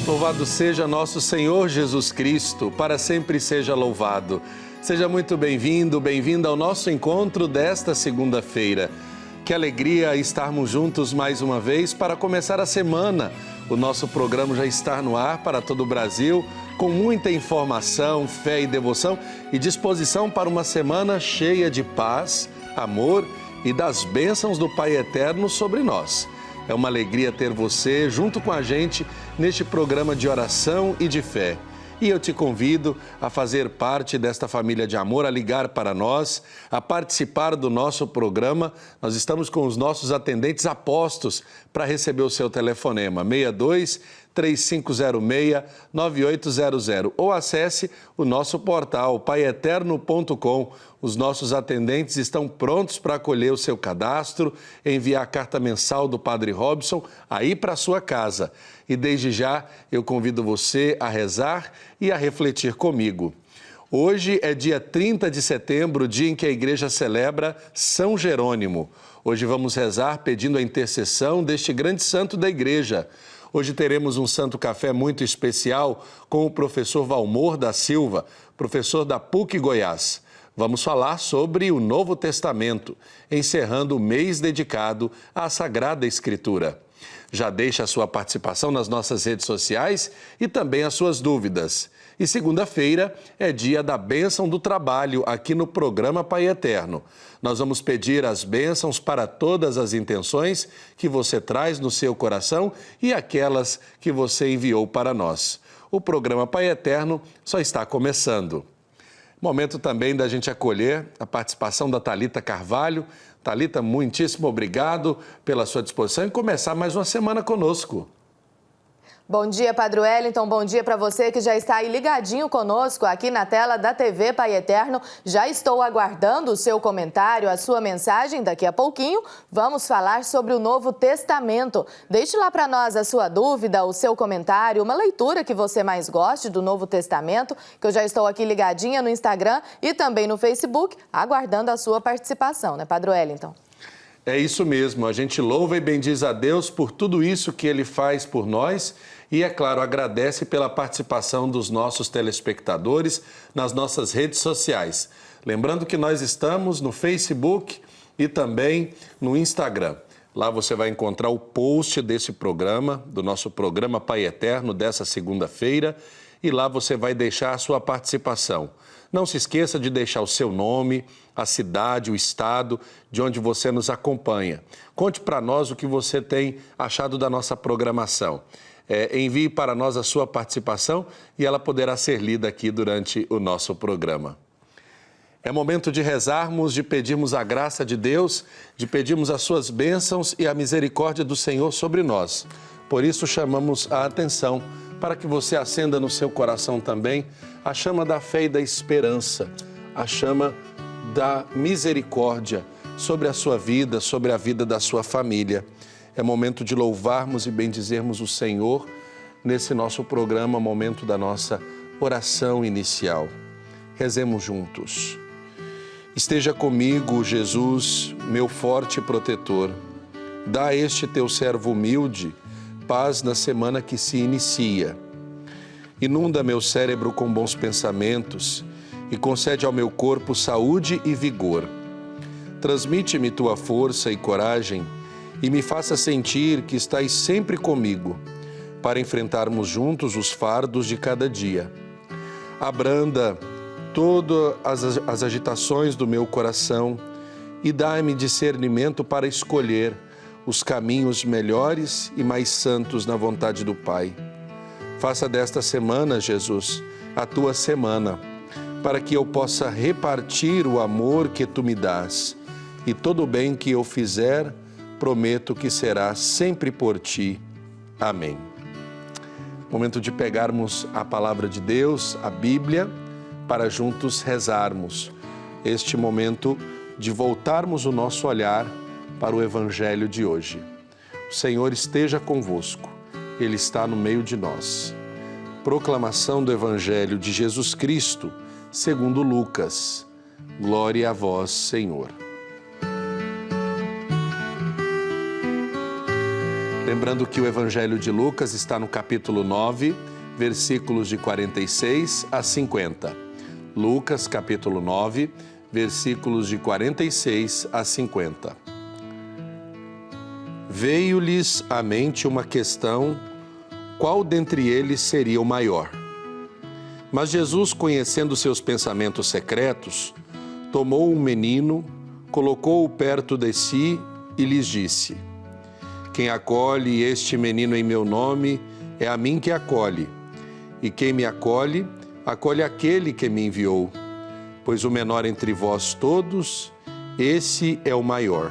Louvado seja nosso Senhor Jesus Cristo, para sempre seja louvado. Seja muito bem-vindo, bem-vinda ao nosso encontro desta segunda-feira. Que alegria estarmos juntos mais uma vez para começar a semana. O nosso programa já está no ar para todo o Brasil, com muita informação, fé e devoção e disposição para uma semana cheia de paz, amor e das bênçãos do Pai Eterno sobre nós. É uma alegria ter você junto com a gente neste programa de oração e de fé. E eu te convido a fazer parte desta família de amor, a ligar para nós, a participar do nosso programa. Nós estamos com os nossos atendentes apostos para receber o seu telefonema, 62-3506-9800. Ou acesse o nosso portal paieterno.com. Os nossos atendentes estão prontos para acolher o seu cadastro, enviar a carta mensal do Padre Robson aí para a sua casa. E desde já eu convido você a rezar e a refletir comigo. Hoje é dia 30 de setembro, dia em que a igreja celebra São Jerônimo. Hoje vamos rezar pedindo a intercessão deste grande santo da igreja. Hoje teremos um santo café muito especial com o professor Valmor da Silva, professor da PUC Goiás. Vamos falar sobre o Novo Testamento, encerrando o mês dedicado à Sagrada Escritura. Já deixa a sua participação nas nossas redes sociais e também as suas dúvidas. E segunda-feira é dia da bênção do trabalho aqui no programa Pai Eterno. Nós vamos pedir as bênçãos para todas as intenções que você traz no seu coração e aquelas que você enviou para nós. O programa Pai Eterno só está começando. Momento também da gente acolher a participação da Thalita Carvalho. Thalita, muitíssimo obrigado pela sua disposição e começar mais uma semana conosco. Bom dia, Padre Wellington. Bom dia para você que já está aí ligadinho conosco aqui na tela da TV Pai Eterno. Já estou aguardando o seu comentário, a sua mensagem. Daqui a pouquinho vamos falar sobre o Novo Testamento. Deixe lá para nós a sua dúvida, o seu comentário, uma leitura que você mais goste do Novo Testamento, que eu já estou aqui ligadinha no Instagram e também no Facebook, aguardando a sua participação, né, Padre Wellington? É isso mesmo, a gente louva e bendiz a Deus por tudo isso que Ele faz por nós e, é claro, agradece pela participação dos nossos telespectadores nas nossas redes sociais. Lembrando que nós estamos no Facebook e também no Instagram. Lá você vai encontrar o post desse programa, do nosso programa Pai Eterno, dessa segunda-feira, e lá você vai deixar a sua participação. Não se esqueça de deixar o seu nome, a cidade, o estado de onde você nos acompanha. Conte para nós o que você tem achado da nossa programação. Envie para nós a sua participação e ela poderá ser lida aqui durante o nosso programa. É momento de rezarmos, de pedirmos a graça de Deus, de pedirmos as suas bênçãos e a misericórdia do Senhor sobre nós. Por isso chamamos a atenção para que você acenda no seu coração também a chama da fé e da esperança, a chama da misericórdia sobre a sua vida, sobre a vida da sua família. É momento de louvarmos e bendizermos o Senhor nesse nosso programa, momento da nossa oração inicial. Rezemos juntos. Esteja comigo, Jesus, meu forte protetor. Dá a este teu servo humilde paz na semana que se inicia. Inunda meu cérebro com bons pensamentos e concede ao meu corpo saúde e vigor. Transmite-me tua força e coragem e me faça sentir que estás sempre comigo, para enfrentarmos juntos os fardos de cada dia. Abranda todas as agitações do meu coração e dá-me discernimento para escolher os caminhos melhores e mais santos na vontade do Pai. Faça desta semana, Jesus, a tua semana, para que eu possa repartir o amor que tu me dás e todo o bem que eu fizer, prometo que será sempre por ti. Amém. Momento de pegarmos a palavra de Deus, a Bíblia, para juntos rezarmos. Este momento de voltarmos o nosso olhar para o Evangelho de hoje. O Senhor esteja convosco, Ele está no meio de nós. Proclamação do Evangelho de Jesus Cristo, segundo Lucas. Glória a vós, Senhor. Lembrando que o Evangelho de Lucas está no capítulo 9, versículos de 46 a 50. Lucas, capítulo 9, versículos de 46 a 50. Veio-lhes à mente uma questão: qual dentre eles seria o maior? Mas Jesus, conhecendo seus pensamentos secretos, tomou um menino, colocou-o perto de si e lhes disse: quem acolhe este menino em meu nome, é a mim que acolhe. E quem me acolhe, acolhe aquele que me enviou. Pois o menor entre vós todos, esse é o maior.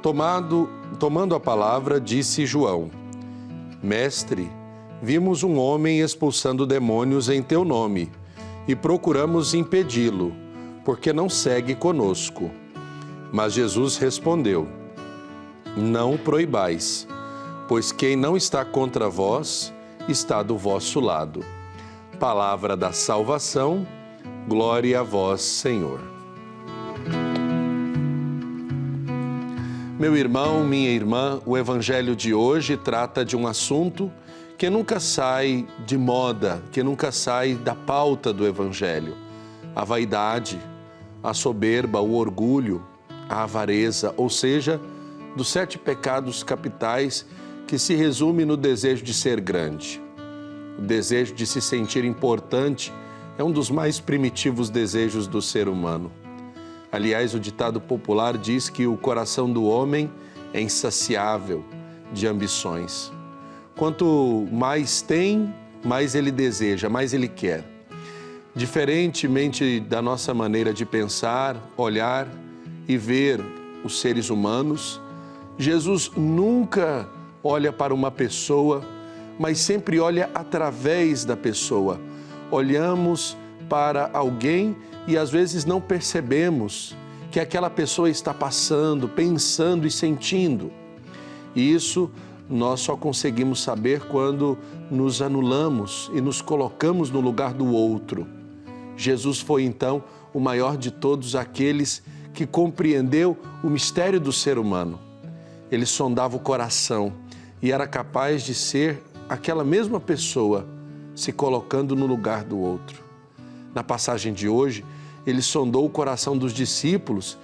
Tomando a palavra, disse João: Mestre, vimos um homem expulsando demônios em teu nome, e procuramos impedi-lo, porque não segue conosco. Mas Jesus respondeu: não o proibais, pois quem não está contra vós, está do vosso lado. Palavra da salvação, glória a vós, Senhor. Meu irmão, minha irmã, o Evangelho de hoje trata de um assunto que nunca sai de moda, que nunca sai da pauta do Evangelho. A vaidade, a soberba, o orgulho, a avareza, ou seja, dos 7 pecados capitais que se resume no desejo de ser grande. O desejo de se sentir importante é um dos mais primitivos desejos do ser humano. Aliás, o ditado popular diz que o coração do homem é insaciável de ambições. Quanto mais tem, mais ele deseja, mais ele quer. Diferentemente da nossa maneira de pensar, olhar e ver os seres humanos, Jesus nunca olha para uma pessoa, mas sempre olha através da pessoa. Olhamos para alguém e às vezes não percebemos que aquela pessoa está passando, pensando e sentindo. E isso nós só conseguimos saber quando nos anulamos e nos colocamos no lugar do outro. Jesus foi então o maior de todos aqueles que compreendeu o mistério do ser humano. Ele sondava o coração e era capaz de ser aquela mesma pessoa se colocando no lugar do outro. Na passagem de hoje, ele sondou o coração dos discípulos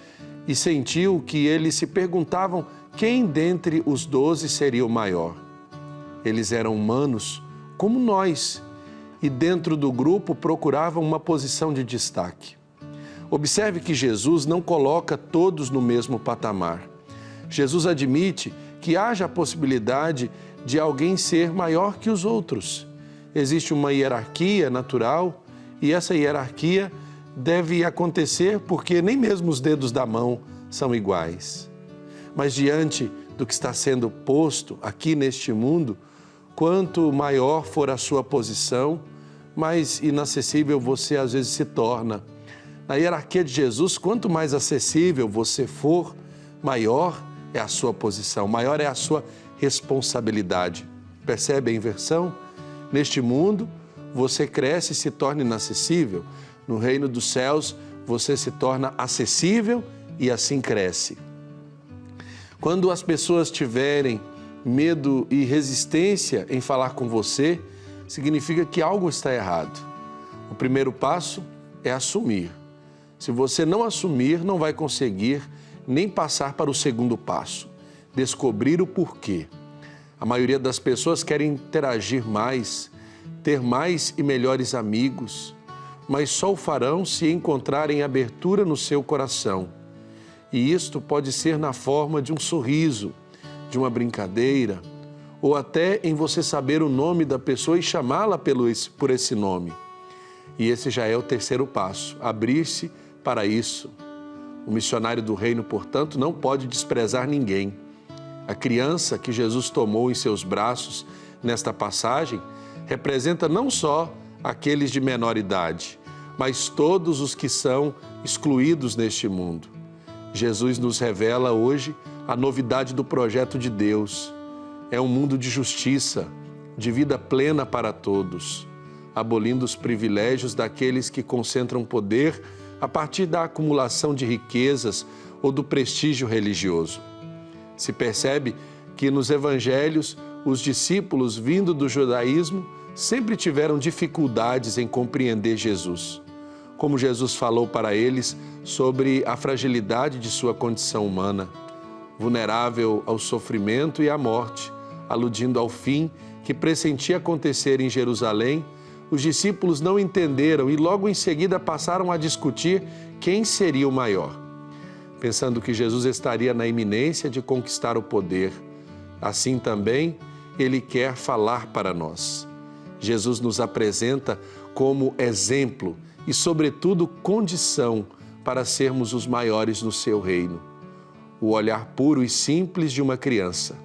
e sentiu que eles se perguntavam quem dentre os 12 seria o maior. Eles eram humanos como nós e dentro do grupo procuravam uma posição de destaque. Observe que Jesus não coloca todos no mesmo patamar. Jesus admite que haja a possibilidade de alguém ser maior que os outros. Existe uma hierarquia natural e essa hierarquia deve acontecer porque nem mesmo os dedos da mão são iguais. Mas diante do que está sendo posto aqui neste mundo, quanto maior for a sua posição, mais inacessível você às vezes se torna. Na hierarquia de Jesus, quanto mais acessível você for, maior é a sua posição, maior é a sua responsabilidade. Percebe a inversão? Neste mundo, você cresce e se torna inacessível. No reino dos céus, você se torna acessível e assim cresce. Quando as pessoas tiverem medo e resistência em falar com você, significa que algo está errado. O primeiro passo é assumir. Se você não assumir, não vai conseguir nem passar para o segundo passo, descobrir o porquê. A maioria das pessoas querem interagir mais, ter mais e melhores amigos, mas só o farão se encontrarem abertura no seu coração. E isto pode ser na forma de um sorriso, de uma brincadeira, ou até em você saber o nome da pessoa e chamá-la por esse nome. E esse já é o terceiro passo, abrir-se para isso. O missionário do reino, portanto, não pode desprezar ninguém. A criança que Jesus tomou em seus braços nesta passagem representa não só aqueles de menor idade, mas todos os que são excluídos neste mundo. Jesus nos revela hoje a novidade do projeto de Deus. É um mundo de justiça, de vida plena para todos, abolindo os privilégios daqueles que concentram poder a partir da acumulação de riquezas ou do prestígio religioso. Se percebe que nos evangelhos os discípulos vindo do judaísmo sempre tiveram dificuldades em compreender Jesus. Como Jesus falou para eles sobre a fragilidade de sua condição humana, vulnerável ao sofrimento e à morte, aludindo ao fim que pressentia acontecer em Jerusalém, os discípulos não entenderam e logo em seguida passaram a discutir quem seria o maior, pensando que Jesus estaria na iminência de conquistar o poder. Assim também, Ele quer falar para nós. Jesus nos apresenta como exemplo e, sobretudo, condição para sermos os maiores no seu reino. O olhar puro e simples de uma criança.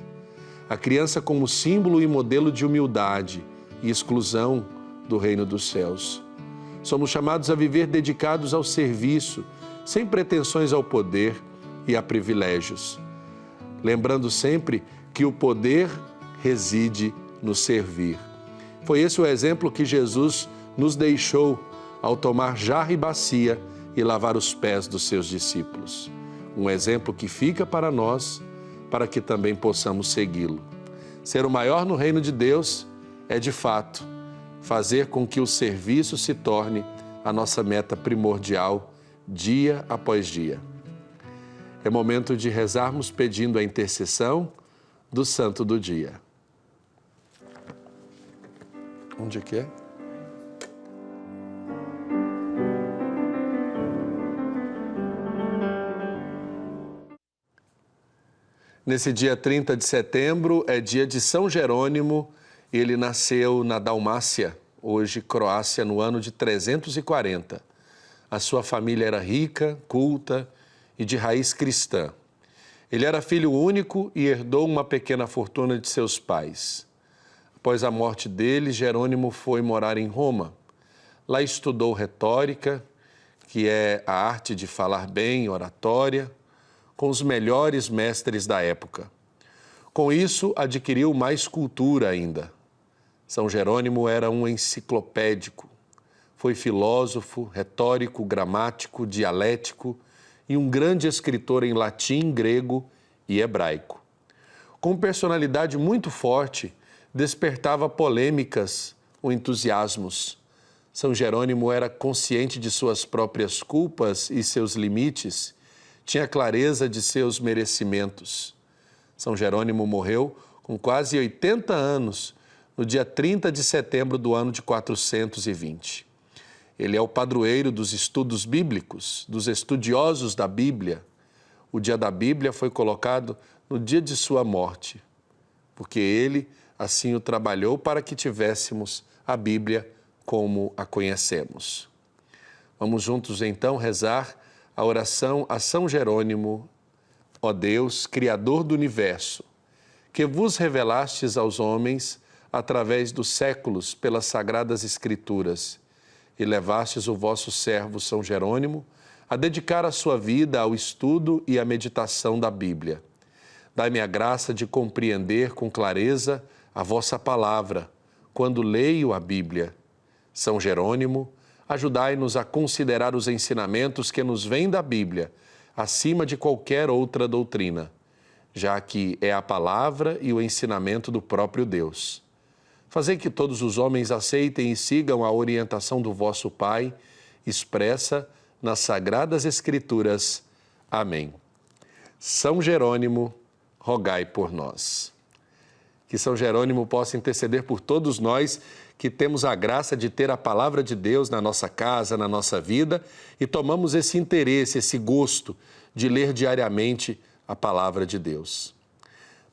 A criança como símbolo e modelo de humildade e exclusão do reino dos céus. Somos chamados a viver dedicados ao serviço, sem pretensões ao poder e a privilégios. Lembrando sempre que o poder reside no servir. Foi esse o exemplo que Jesus nos deixou ao tomar jarra e bacia e lavar os pés dos seus discípulos. Um exemplo que fica para nós, para que também possamos segui-lo. Ser o maior no reino de Deus é, de fato, fazer com que o serviço se torne a nossa meta primordial, dia após dia. É momento de rezarmos pedindo a intercessão do Santo do Dia. Onde é que é? Nesse dia 30 de setembro é dia de São Jerônimo. Ele nasceu na Dalmácia, hoje Croácia, no ano de 340. A sua família era rica, culta e de raiz cristã. Ele era filho único e herdou uma pequena fortuna de seus pais. Após a morte dele, Jerônimo foi morar em Roma. Lá estudou retórica, que é a arte de falar bem, oratória, com os melhores mestres da época. Com isso, adquiriu mais cultura ainda. São Jerônimo era um enciclopédico. Foi filósofo, retórico, gramático, dialético e um grande escritor em latim, grego e hebraico. Com personalidade muito forte, despertava polêmicas ou entusiasmos. São Jerônimo era consciente de suas próprias culpas e seus limites, tinha clareza de seus merecimentos. São Jerônimo morreu com quase 80 anos, no dia 30 de setembro do ano de 420. Ele é o padroeiro dos estudos bíblicos, dos estudiosos da Bíblia. O dia da Bíblia foi colocado no dia de sua morte, porque ele assim o trabalhou para que tivéssemos a Bíblia como a conhecemos. Vamos juntos então rezar a oração a São Jerônimo. Ó Deus, Criador do universo, que vos revelastes aos homens através dos séculos pelas sagradas Escrituras, e levastes o vosso servo São Jerônimo a dedicar a sua vida ao estudo e à meditação da Bíblia. Dai-me a graça de compreender com clareza a vossa palavra, quando leio a Bíblia. São Jerônimo, ajudai-nos a considerar os ensinamentos que nos vêm da Bíblia, acima de qualquer outra doutrina, já que é a palavra e o ensinamento do próprio Deus. Fazei que todos os homens aceitem e sigam a orientação do vosso Pai, expressa nas Sagradas Escrituras. Amém. São Jerônimo, rogai por nós. Que São Jerônimo possa interceder por todos nós que temos a graça de ter a palavra de Deus na nossa casa, na nossa vida, e tomamos esse interesse, esse gosto de ler diariamente a palavra de Deus.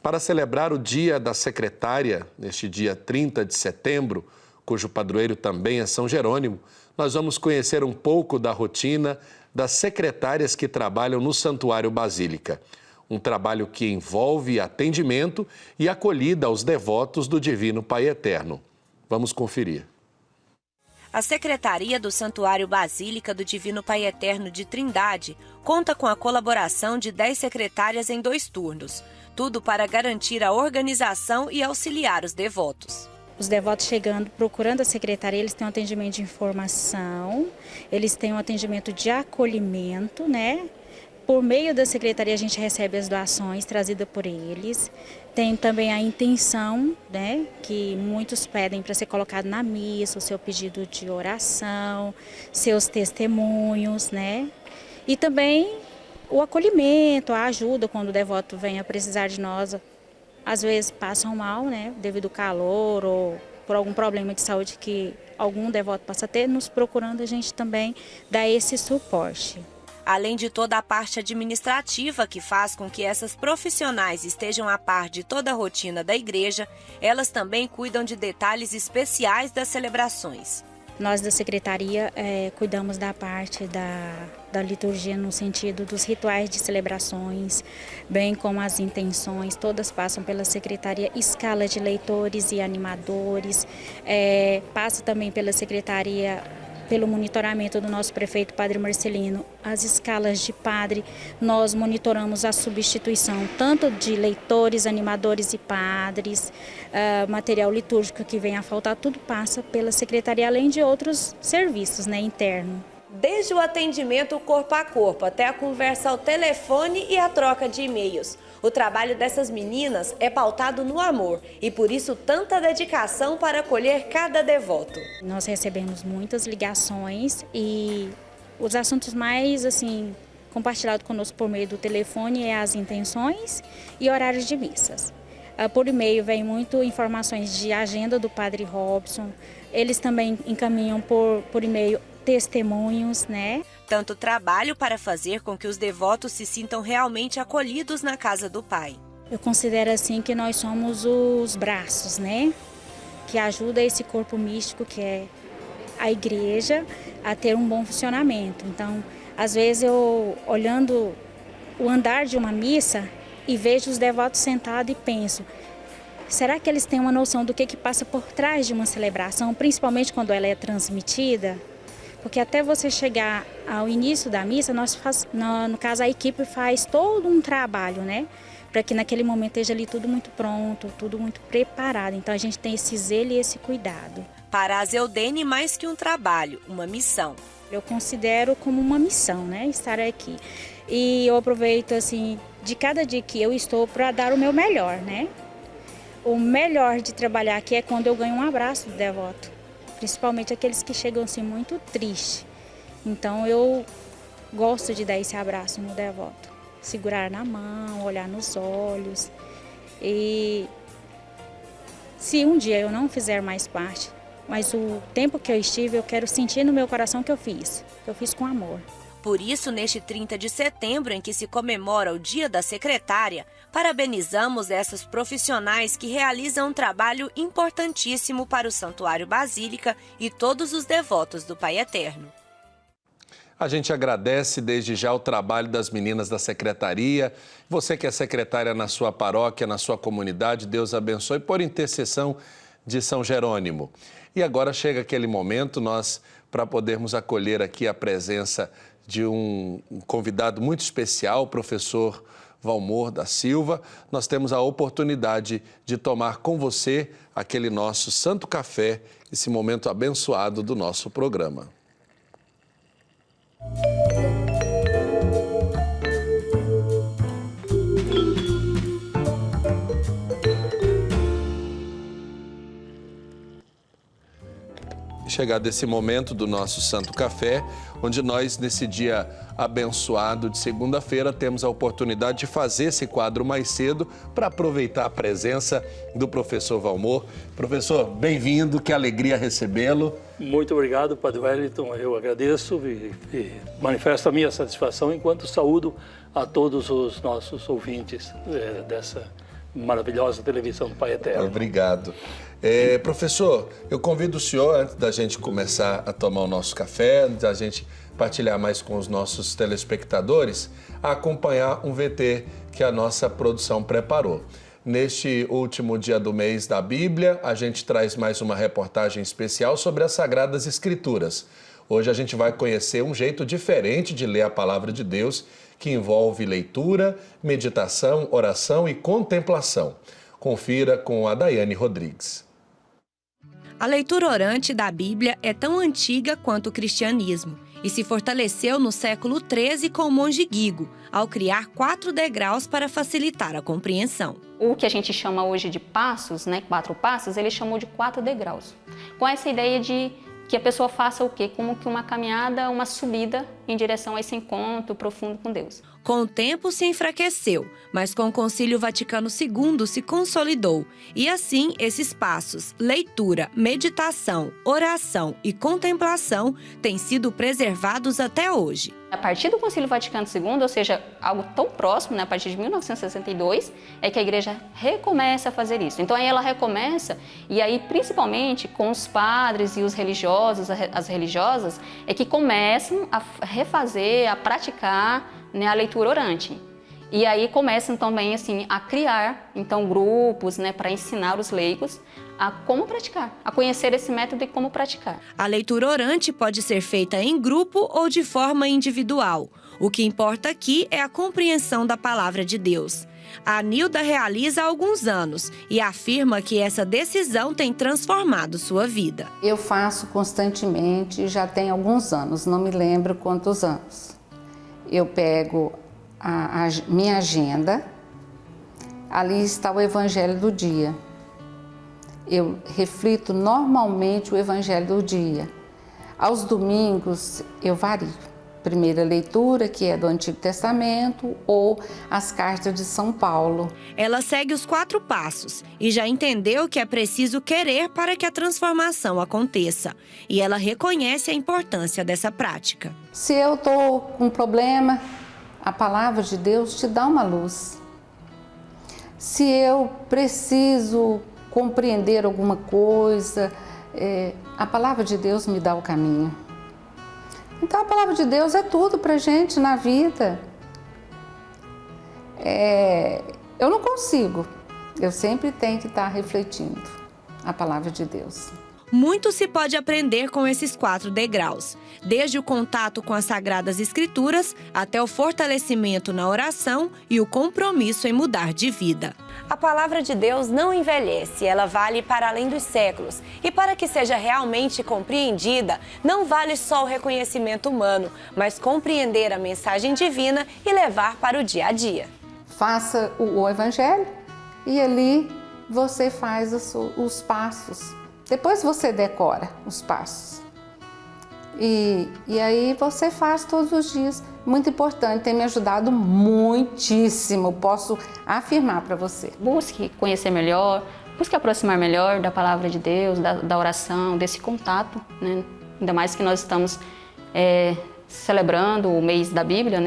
Para celebrar o Dia da Secretária, neste dia 30 de setembro, cujo padroeiro também é São Jerônimo, nós vamos conhecer um pouco da rotina das secretárias que trabalham no Santuário Basílica. Um trabalho que envolve atendimento e acolhida aos devotos do Divino Pai Eterno. Vamos conferir. A Secretaria do Santuário Basílica do Divino Pai Eterno de Trindade conta com a colaboração de 10 secretárias em 2 turnos. Tudo para garantir a organização e auxiliar os devotos. Os devotos chegando, procurando a secretaria, eles têm um atendimento de informação, eles têm um atendimento de acolhimento, né? Por meio da secretaria a gente recebe as doações trazidas por eles. Tem também a intenção, né, que muitos pedem para ser colocado na missa, o seu pedido de oração, seus testemunhos, né? E também o acolhimento, a ajuda quando o devoto vem a precisar de nós. Às vezes passam mal, né, devido ao calor ou por algum problema de saúde que algum devoto possa ter, nos procurando a gente também dá esse suporte. Além de toda a parte administrativa que faz com que essas profissionais estejam a par de toda a rotina da igreja, elas também cuidam de detalhes especiais das celebrações. Nós da secretaria cuidamos da parte da liturgia no sentido dos rituais de celebrações, bem como as intenções, todas passam pela secretaria, escala de leitores e animadores, passa também pela secretaria, pelo monitoramento do nosso prefeito Padre Marcelino, as escalas de padre, nós monitoramos a substituição tanto de leitores, animadores e padres, material litúrgico que venha a faltar, tudo passa pela secretaria, além de outros serviços, né, interno. Desde o atendimento corpo a corpo até a conversa ao telefone e a troca de e-mails. O trabalho dessas meninas é pautado no amor e por isso tanta dedicação para acolher cada devoto. Nós recebemos muitas ligações e os assuntos mais assim compartilhados conosco por meio do telefone é as intenções e horários de missas. Por e-mail vem muito informações de agenda do Padre Robson. Eles também encaminham por e-mail testemunhos, né? Tanto trabalho para fazer com que os devotos se sintam realmente acolhidos na casa do Pai. Eu considero assim que nós somos os braços, né? Que ajuda esse corpo místico que é a igreja a ter um bom funcionamento. Então, às vezes eu olhando o andar de uma missa e vejo os devotos sentados e penso, será que eles têm uma noção do que passa por trás de uma celebração, principalmente quando ela é transmitida? Porque até você chegar ao início da missa, no caso a equipe faz todo um trabalho, né? Para que naquele momento esteja ali tudo muito pronto, tudo muito preparado. Então a gente tem esse zelo e esse cuidado. Para a Zeldene, mais que um trabalho, uma missão. Eu considero como uma missão, né? Estar aqui. E eu aproveito assim de cada dia que eu estou para dar o meu melhor, né? O melhor de trabalhar aqui é quando eu ganho um abraço do devoto. Principalmente aqueles que chegam assim muito tristes. Então eu gosto de dar esse abraço no devoto. Segurar na mão, olhar nos olhos. E se um dia eu não fizer mais parte, mas o tempo que eu estive, eu quero sentir no meu coração que eu fiz com amor. Por isso, neste 30 de setembro, em que se comemora o Dia da Secretária, parabenizamos essas profissionais que realizam um trabalho importantíssimo para o Santuário Basílica e todos os devotos do Pai Eterno. A gente agradece desde já o trabalho das meninas da secretaria. Você que é secretária na sua paróquia, na sua comunidade, Deus abençoe por intercessão de São Jerônimo. E agora chega aquele momento, para podermos acolher aqui a presença de um convidado muito especial, o professor Valmor da Silva, nós temos a oportunidade de tomar com você aquele nosso Santo Café, esse momento abençoado do nosso programa. Chegado esse momento do nosso Santo Café, onde nós, nesse dia abençoado de segunda-feira, temos a oportunidade de fazer esse quadro mais cedo para aproveitar a presença do professor Valmor. Professor, bem-vindo, que alegria recebê-lo. Muito obrigado, Padre Wellington. Eu agradeço e manifesto a minha satisfação enquanto saúdo a todos os nossos ouvintes maravilhosa televisão do Pai Eterno. Obrigado. Professor, eu convido o senhor, antes da gente começar a tomar o nosso café, antes da gente partilhar mais com os nossos telespectadores, a acompanhar um VT que a nossa produção preparou. Neste último dia do mês da Bíblia, a gente traz mais uma reportagem especial sobre as Sagradas Escrituras. Hoje a gente vai conhecer um jeito diferente de ler a Palavra de Deus, que envolve leitura, meditação, oração e contemplação. Confira com a Daiane Rodrigues. A leitura orante da Bíblia é tão antiga quanto o cristianismo e se fortaleceu no século XIII com o monge Guigo, ao criar 4 degraus para facilitar a compreensão. O que a gente chama hoje de passos, 4 passos, ele chamou de 4 degraus. Com essa ideia de que a pessoa faça o quê? Como que uma caminhada, uma subida em direção a esse encontro profundo com Deus. Com o tempo se enfraqueceu, mas com o Concílio Vaticano II se consolidou. E assim, esses passos, leitura, meditação, oração e contemplação, têm sido preservados até hoje. A partir do Concílio Vaticano II, ou seja, algo tão próximo, a partir de 1962, é que a igreja recomeça a fazer isso. Então aí ela recomeça, e aí principalmente com os padres e os religiosos, as religiosas, é que começam a refazer, a praticar a leitura orante. E aí começam também assim, a criar grupos para ensinar os leigos a como praticar, a conhecer esse método e como praticar. A leitura orante pode ser feita em grupo ou de forma individual. O que importa aqui é a compreensão da palavra de Deus. A Nilda realiza há alguns anos e afirma que essa decisão tem transformado sua vida. Eu faço constantemente, já tem alguns anos, não me lembro quantos anos. Eu pego a minha agenda, ali está o Evangelho do dia. Eu reflito normalmente o Evangelho do dia. Aos domingos eu vario. Primeira leitura, que é do Antigo Testamento, ou as cartas de São Paulo. Ela segue os 4 passos e já entendeu que é preciso querer para que a transformação aconteça. E ela reconhece a importância dessa prática. Se eu estou com um problema, a palavra de Deus te dá uma luz. Se eu preciso compreender alguma coisa, a palavra de Deus me dá o caminho. Então a palavra de Deus é tudo pra gente na vida. Eu não consigo, eu sempre tenho que estar refletindo a palavra de Deus. Muito se pode aprender com esses 4 degraus, desde o contato com as Sagradas Escrituras até o fortalecimento na oração e o compromisso em mudar de vida. A palavra de Deus não envelhece, ela vale para além dos séculos. E para que seja realmente compreendida, não vale só o reconhecimento humano, mas compreender a mensagem divina e levar para o dia a dia. Faça o Evangelho e ali você faz os passos. Depois você decora os passos. E aí você faz todos os dias. Muito importante, tem me ajudado muitíssimo, posso afirmar para você. Busque conhecer melhor, busque aproximar melhor da palavra de Deus, da oração, desse contato, Ainda mais que nós estamos celebrando o mês da Bíblia,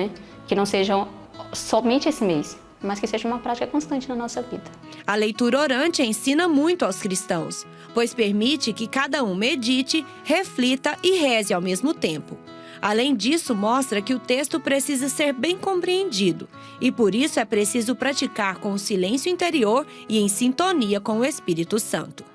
Que não seja somente esse mês, mas que seja uma prática constante na nossa vida. A leitura orante ensina muito aos cristãos, pois permite que cada um medite, reflita e reze ao mesmo tempo. Além disso, mostra que o texto precisa ser bem compreendido e por isso é preciso praticar com o silêncio interior e em sintonia com o Espírito Santo.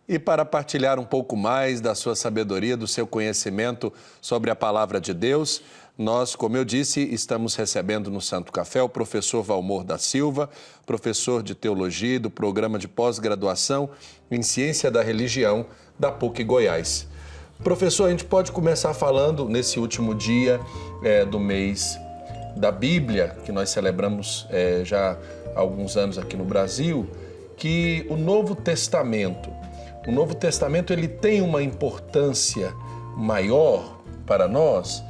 E para partilhar um pouco mais da sua sabedoria, do seu conhecimento sobre a Palavra de Deus, nós, como eu disse, estamos recebendo no Santo Café o professor Valmor da Silva, professor de Teologia do Programa de Pós-Graduação em Ciência da Religião da PUC Goiás. Professor, a gente pode começar falando nesse último dia do mês da Bíblia, que nós celebramos já há alguns anos aqui no Brasil, que o Novo Testamento ele tem uma importância maior para nós,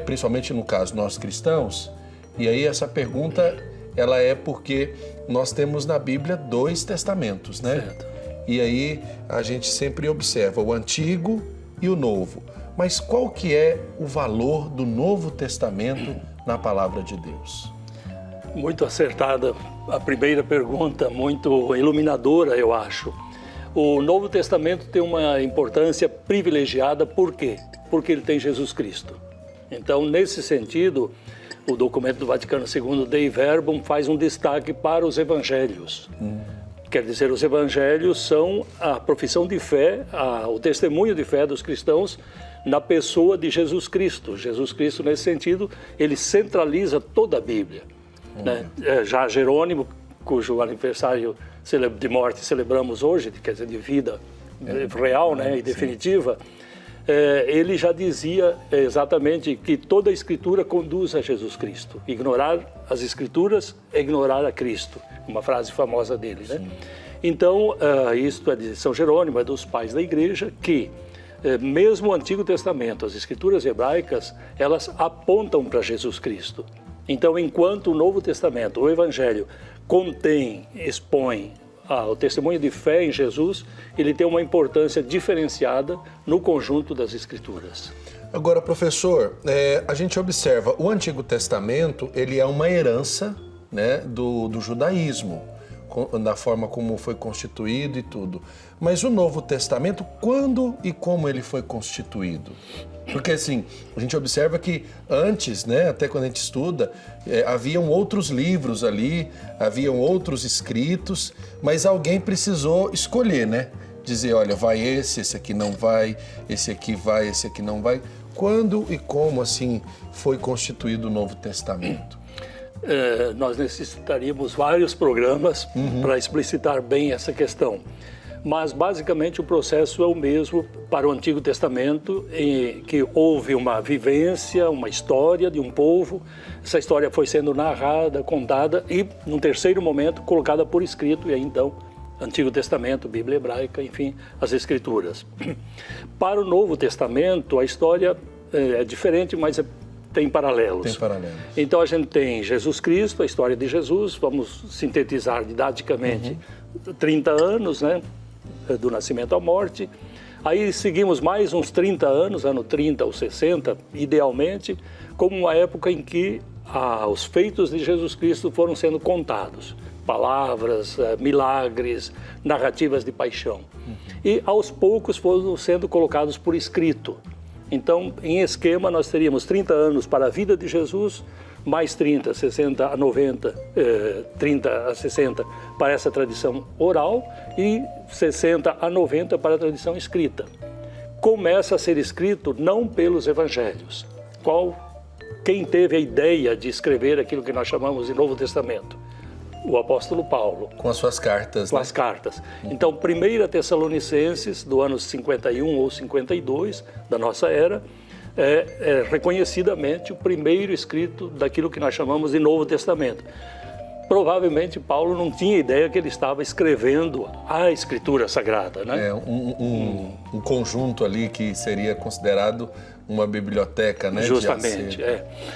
principalmente no caso nós cristãos. E aí essa pergunta ela é porque nós temos na Bíblia 2 testamentos, né? Certo. E aí a gente sempre observa o Antigo e o Novo. Mas qual que é o valor do Novo Testamento na Palavra de Deus? Muito acertada a primeira pergunta, muito iluminadora, eu acho. O Novo Testamento tem uma importância privilegiada, por quê? Porque ele tem Jesus Cristo. Então, nesse sentido, o documento do Vaticano II, Dei Verbum, faz um destaque para os evangelhos. Quer dizer, os evangelhos são a profissão de fé, o testemunho de fé dos cristãos na pessoa de Jesus Cristo. Jesus Cristo, nesse sentido, ele centraliza toda a Bíblia. Né? Já Jerônimo, cujo aniversário de morte celebramos hoje, quer dizer, de vida real, né, e definitiva, ele já dizia exatamente que toda a Escritura conduz a Jesus Cristo. Ignorar as Escrituras é ignorar a Cristo, uma frase famosa dele, né? Então, isto é de São Jerônimo, é dos pais da Igreja, que mesmo o Antigo Testamento, as Escrituras hebraicas, elas apontam para Jesus Cristo. Então, enquanto o Novo Testamento, o Evangelho, expõe o testemunho de fé em Jesus, ele tem uma importância diferenciada no conjunto das Escrituras. Agora, professor, a gente observa, o Antigo Testamento, ele é uma herança, né, do judaísmo, da forma como foi constituído e tudo. Mas o Novo Testamento, quando e como ele foi constituído? Porque assim, a gente observa que antes, né, até quando a gente estuda, haviam outros livros ali, haviam outros escritos, mas alguém precisou escolher, né? Dizer, olha, vai esse aqui não vai, esse aqui vai, esse aqui não vai. Quando e como, assim, foi constituído o Novo Testamento? Nós necessitaríamos vários programas para explicitar bem essa questão. Mas, basicamente, o processo é o mesmo para o Antigo Testamento, em que houve uma vivência, uma história de um povo. Essa história foi sendo narrada, contada e, num terceiro momento, colocada por escrito. E aí, então, Antigo Testamento, Bíblia Hebraica, enfim, as Escrituras. Para o Novo Testamento, a história é diferente, mas tem paralelos. Tem paralelos. Então, a gente tem Jesus Cristo, a história de Jesus, vamos sintetizar didaticamente, 30 anos, né? Do nascimento à morte. Aí seguimos mais uns 30 anos, ano 30 ou 60, idealmente, como uma época em que os feitos de Jesus Cristo foram sendo contados. Palavras, milagres, narrativas de paixão. E aos poucos foram sendo colocados por escrito. Então, em esquema, nós teríamos 30 anos para a vida de Jesus, mais 30, 60 a 90, 30 a 60 para essa tradição oral e 60 a 90 para a tradição escrita. Começa a ser escrito não pelos evangelhos. Quem teve a ideia de escrever aquilo que nós chamamos de Novo Testamento? O apóstolo Paulo. Com as suas cartas. Com as cartas. Então, 1 Tessalonicenses, do ano 51 ou 52 da nossa era, é reconhecidamente o primeiro escrito daquilo que nós chamamos de Novo Testamento. Provavelmente Paulo não tinha ideia que ele estava escrevendo a Escritura Sagrada, né? Um conjunto ali que seria considerado uma biblioteca, né? Justamente,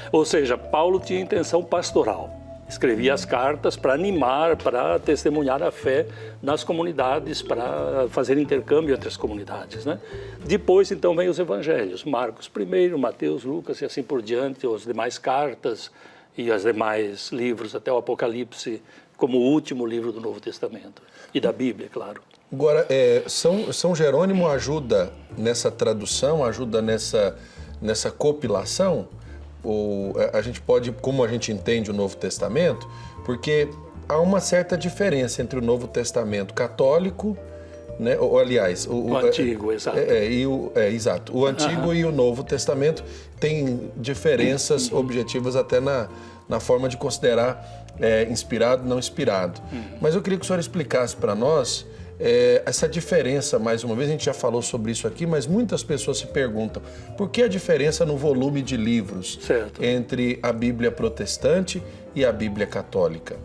Ou seja, Paulo tinha intenção pastoral. Escrevia as cartas para animar, para testemunhar a fé nas comunidades, para fazer intercâmbio entre as comunidades, né? Depois, então, vem os evangelhos. Marcos primeiro, Mateus, Lucas e assim por diante, as demais cartas e os demais livros, até o Apocalipse, como o último livro do Novo Testamento. E da Bíblia, claro. Agora, São Jerônimo ajuda nessa tradução, ajuda nessa compilação? Ou a gente pode, como a gente entende o Novo Testamento, porque há uma certa diferença entre o Novo Testamento católico, né? Ou, aliás, o Antigo, exato. Exato. O Antigo e o Novo Testamento têm diferenças objetivas até na forma de considerar inspirado, não inspirado. Mas eu queria que o senhor explicasse para nós essa diferença, mais uma vez, a gente já falou sobre isso aqui, mas muitas pessoas se perguntam por que a diferença no volume de livros entre a Bíblia protestante e a Bíblia católica?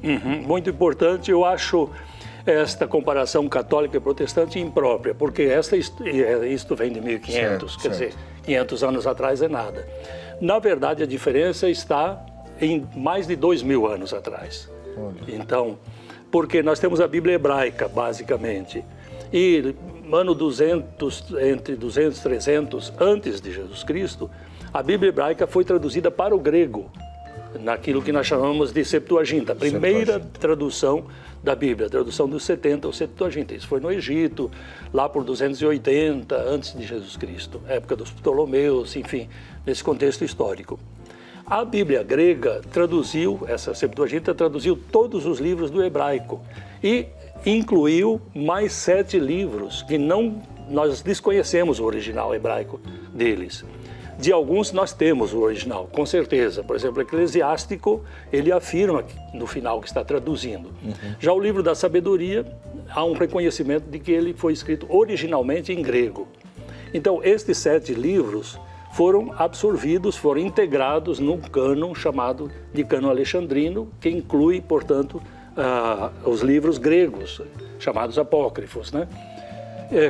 Muito importante, eu acho esta comparação católica e protestante imprópria, porque isto vem de 1500, quer dizer, 500 anos atrás é nada. Na verdade, a diferença está em mais de 2000 anos atrás. Olha. Então, porque nós temos a Bíblia hebraica, basicamente, e ano 200, entre 200 e 300 antes de Jesus Cristo, a Bíblia hebraica foi traduzida para o grego. naquilo que nós chamamos de Septuaginta, a primeira tradução da Bíblia, a tradução dos 70, o Septuaginta. Isso foi no Egito, lá por 280 antes de Jesus Cristo, época dos Ptolomeus, enfim, nesse contexto histórico. A Bíblia grega traduziu, essa Septuaginta traduziu todos os livros do hebraico e incluiu mais 7 livros que nós desconhecemos o original hebraico deles. De alguns nós temos o original, com certeza. Por exemplo, Eclesiástico, ele afirma no final que está traduzindo. Já o livro da sabedoria, há um reconhecimento de que ele foi escrito originalmente em grego. Então, estes 7 livros foram absorvidos, foram integrados num cânon chamado de cânon alexandrino, que inclui, portanto, os livros gregos, chamados apócrifos, né?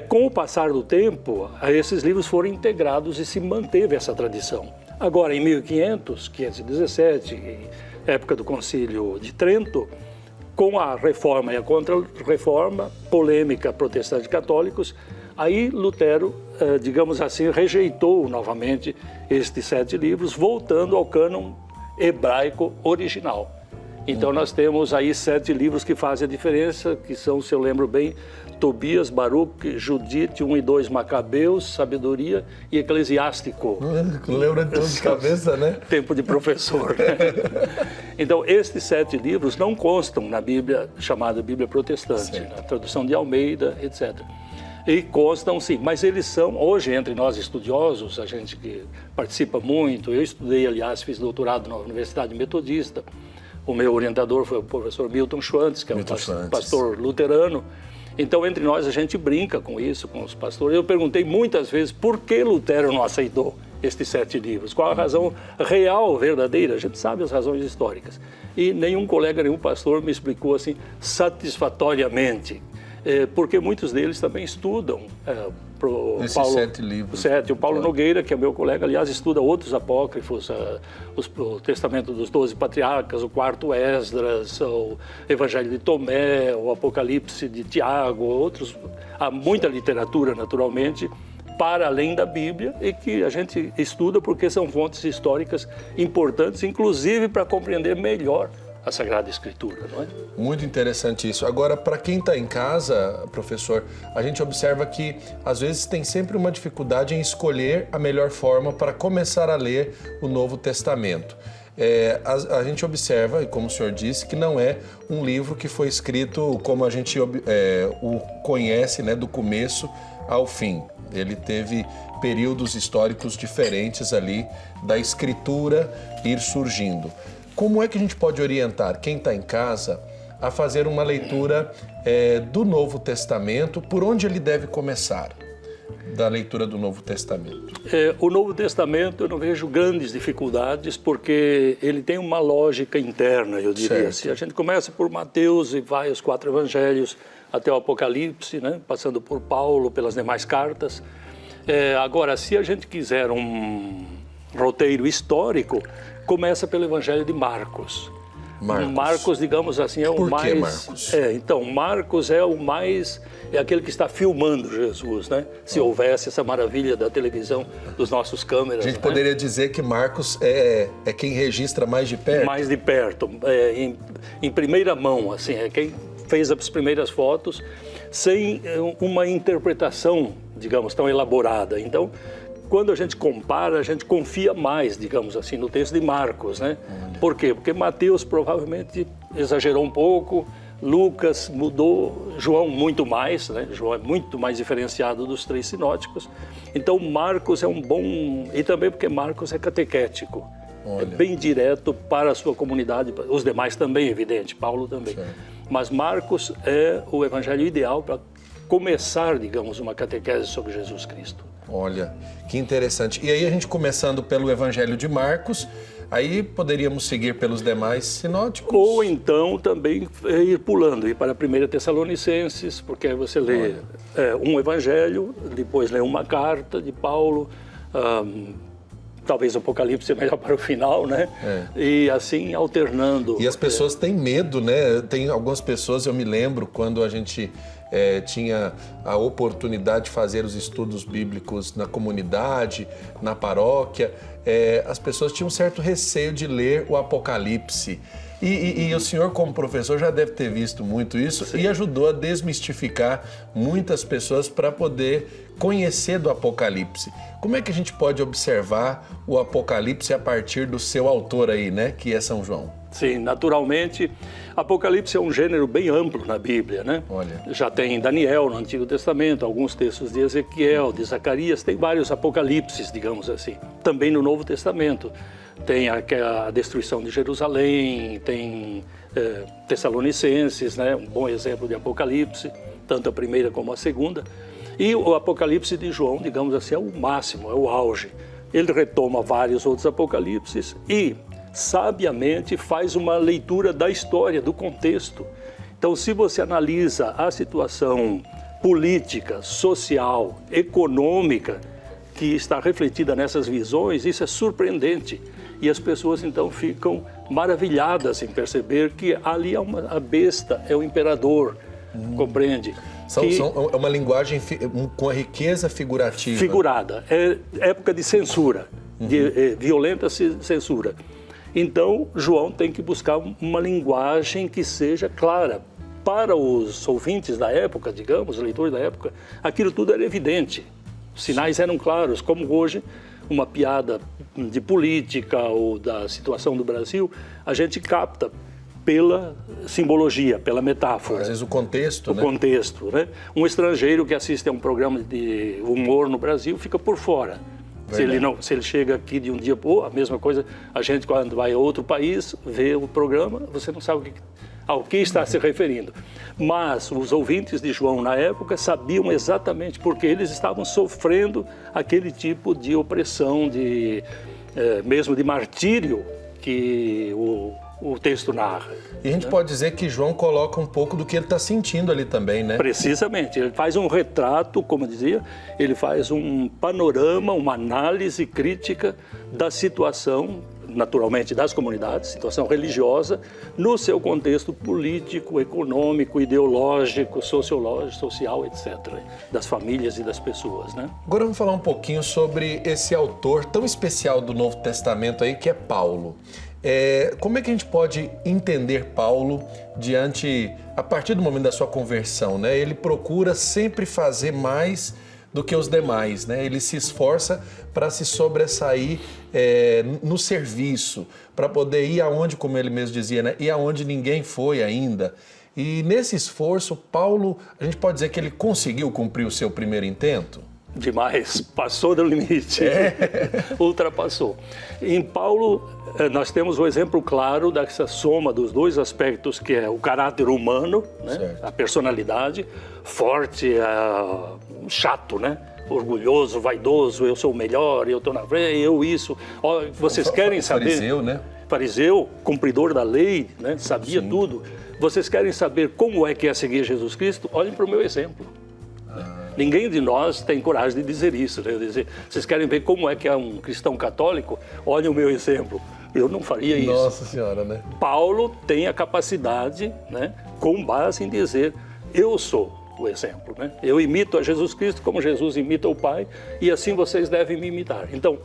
Com o passar do tempo, esses livros foram integrados e se manteve essa tradição. Agora, em 517, época do Concílio de Trento, com a Reforma e a Contra-Reforma, polêmica protestante católicos, aí Lutero, digamos assim, rejeitou novamente estes 7 livros, voltando ao cânon hebraico original. Então nós temos aí 7 livros que fazem a diferença, que são, se eu lembro bem, Tobias, Baruque, Judite, 1 e 2 Macabeus, Sabedoria e Eclesiástico. Lembra tudo de cabeça, né? Tempo de professor, né? Então, estes 7 livros não constam na Bíblia chamada Bíblia Protestante, na tradução de Almeida, etc. E constam sim, mas eles são, hoje entre nós estudiosos, a gente que participa muito, eu estudei, aliás, fiz doutorado na Universidade Metodista, o meu orientador foi o professor Milton Schwantz, que é um pastor luterano. Então, entre nós, a gente brinca com isso, com os pastores. Eu perguntei muitas vezes por que Lutero não aceitou estes 7 livros. Qual a razão real, verdadeira? A gente sabe as razões históricas. E nenhum colega, nenhum pastor me explicou assim satisfatoriamente. Porque muitos deles também estudam esses Paulo, 7 livros. O Paulo Nogueira, que é meu colega, aliás, estuda outros apócrifos, o Testamento dos 12 Patriarcas, o 4º Esdras, o Evangelho de Tomé, o Apocalipse de Tiago, outros. Há muita literatura, naturalmente, para além da Bíblia e que a gente estuda porque são fontes históricas importantes, inclusive para compreender melhor a Sagrada Escritura, não é? Muito interessante isso. Agora, para quem está em casa, professor, a gente observa que, às vezes, tem sempre uma dificuldade em escolher a melhor forma para começar a ler o Novo Testamento. A gente observa, e como o senhor disse, que não é um livro que foi escrito como a gente o conhece, né, do começo ao fim. Ele teve períodos históricos diferentes ali da escritura ir surgindo. Como é que a gente pode orientar quem está em casa a fazer uma leitura do Novo Testamento? Por onde ele deve começar da leitura do Novo Testamento? O Novo Testamento eu não vejo grandes dificuldades porque ele tem uma lógica interna, eu diria assim. A gente começa por Mateus e vai aos 4 Evangelhos até o Apocalipse, né? Passando por Paulo, pelas demais cartas. Agora, se a gente quiser um roteiro histórico, começa pelo Evangelho de Marcos. Marcos, digamos assim, é o Por mais... que Marcos? Então, Marcos é o mais... É aquele que está filmando Jesus, né? Se houvesse essa maravilha da televisão, dos nossos câmeras. A gente poderia dizer que Marcos é quem registra mais de perto? Mais de perto, em primeira mão, assim, é quem fez as primeiras fotos sem uma interpretação, digamos, tão elaborada. Então, quando a gente compara, a gente confia mais, digamos assim, no texto de Marcos, né? Por quê? Porque Mateus provavelmente exagerou um pouco, Lucas mudou, João muito mais, né? João é muito mais diferenciado dos 3 sinóticos. Então Marcos é um bom... E também porque Marcos é catequético, é bem direto para a sua comunidade, os demais também, evidente, Paulo também. Certo. Mas Marcos é o evangelho ideal para começar, digamos, uma catequese sobre Jesus Cristo. Olha, que interessante. E aí a gente começando pelo Evangelho de Marcos, aí poderíamos seguir pelos demais sinóticos? Ou então também ir pulando, ir para a 1 Tessalonicenses, porque aí você lê um Evangelho, depois lê uma carta de Paulo, talvez o Apocalipse é melhor para o final, né? E assim alternando. E as pessoas têm medo, né? Tem algumas pessoas, eu me lembro, quando a gente tinha a oportunidade de fazer os estudos bíblicos na comunidade, na paróquia, as pessoas tinham um certo receio de ler o Apocalipse. E o senhor, como professor, já deve ter visto muito isso. Sim. E ajudou a desmistificar muitas pessoas para poder conhecer do Apocalipse. Como é que a gente pode observar o Apocalipse a partir do seu autor aí, né? Que é São João. Sim, naturalmente, Apocalipse é um gênero bem amplo na Bíblia, né? Olha. Já tem Daniel no Antigo Testamento, alguns textos de Ezequiel, de Zacarias, tem vários apocalipses, digamos assim. Também no Novo Testamento tem a destruição de Jerusalém, tem Tessalonicenses, né? Um bom exemplo de Apocalipse, tanto a primeira como a segunda. E o Apocalipse de João, digamos assim, é o máximo, é o auge. Ele retoma vários outros apocalipses e sabiamente faz uma leitura da história, do contexto. Então, se você analisa a situação política, social, econômica que está refletida nessas visões, isso é surpreendente. E as pessoas, então, ficam maravilhadas em perceber que ali a besta é o imperador, compreende? É uma linguagem com a riqueza figurativa. Figurada. É época de censura, de violenta censura. Então, João tem que buscar uma linguagem que seja clara. Para os ouvintes da época, digamos, os leitores da época, aquilo tudo era evidente. Os sinais eram claros, como hoje, uma piada de política ou da situação do Brasil, a gente capta pela simbologia, pela metáfora. Às vezes o contexto, né? O contexto, né? Um estrangeiro que assiste a um programa de humor no Brasil fica por fora. Se ele chega aqui de um dia, a mesma coisa, a gente quando vai a outro país, vê o programa, você não sabe ao que está se referindo. Mas os ouvintes de João na época sabiam exatamente porque eles estavam sofrendo aquele tipo de opressão, mesmo de martírio que o texto narra. E a gente pode dizer que João coloca um pouco do que ele está sentindo ali também, né? Precisamente. Ele faz um retrato, como eu dizia, ele faz um panorama, uma análise crítica da situação, naturalmente das comunidades, situação religiosa, no seu contexto político, econômico, ideológico, sociológico, social, etc., das famílias e das pessoas, né? Agora vamos falar um pouquinho sobre esse autor tão especial do Novo Testamento aí, que é Paulo. Como é que a gente pode entender Paulo a partir do momento da sua conversão, né? Ele procura sempre fazer mais do que os demais, né? Ele se esforça para se sobressair no serviço, para poder ir aonde, como ele mesmo dizia, né? Ir aonde ninguém foi ainda. E nesse esforço, Paulo, a gente pode dizer que ele conseguiu cumprir o seu primeiro intento? Demais, passou do limite, ultrapassou. Em Paulo, nós temos o exemplo claro dessa soma dos dois aspectos, que é o caráter humano, né? A personalidade, forte, chato, né? Orgulhoso, vaidoso, eu sou o melhor, eu estou na frente, eu isso. Vocês querem saber? Fariseu, né? Fariseu, cumpridor da lei, né? Sabia tudo. Vocês querem saber como é que é seguir Jesus Cristo? Olhem para o meu exemplo. Ninguém de nós tem coragem de dizer isso, né? Dizer, vocês querem ver como é que é um cristão católico? Olhem o meu exemplo. Eu não faria isso. Nossa Senhora, né? Paulo tem a capacidade, né, com base em dizer, eu sou o exemplo, né? Eu imito a Jesus Cristo como Jesus imita o Pai e assim vocês devem me imitar. Então,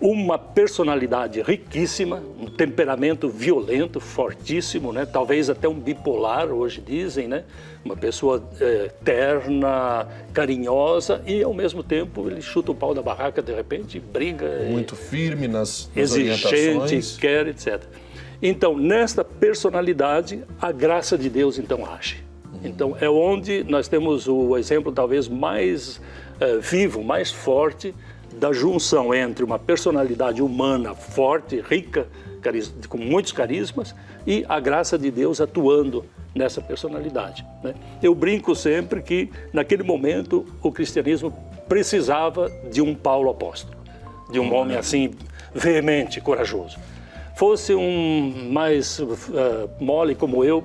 uma personalidade riquíssima, um temperamento violento, fortíssimo, né? Talvez até um bipolar, hoje dizem, né? Uma pessoa terna, carinhosa e, ao mesmo tempo, ele chuta o pau da barraca de repente, briga. Muito firme nas exigente, orientações. Quer, etc. Então, nesta personalidade, a graça de Deus, então, age. Então, é onde nós temos o exemplo, talvez, mais vivo, mais forte, da junção entre uma personalidade humana forte, rica, com muitos carismas, e a graça de Deus atuando nessa personalidade, né? Eu brinco sempre que, naquele momento, o cristianismo precisava de um Paulo apóstolo, de um homem assim, veemente, corajoso. Fosse um mais mole como eu,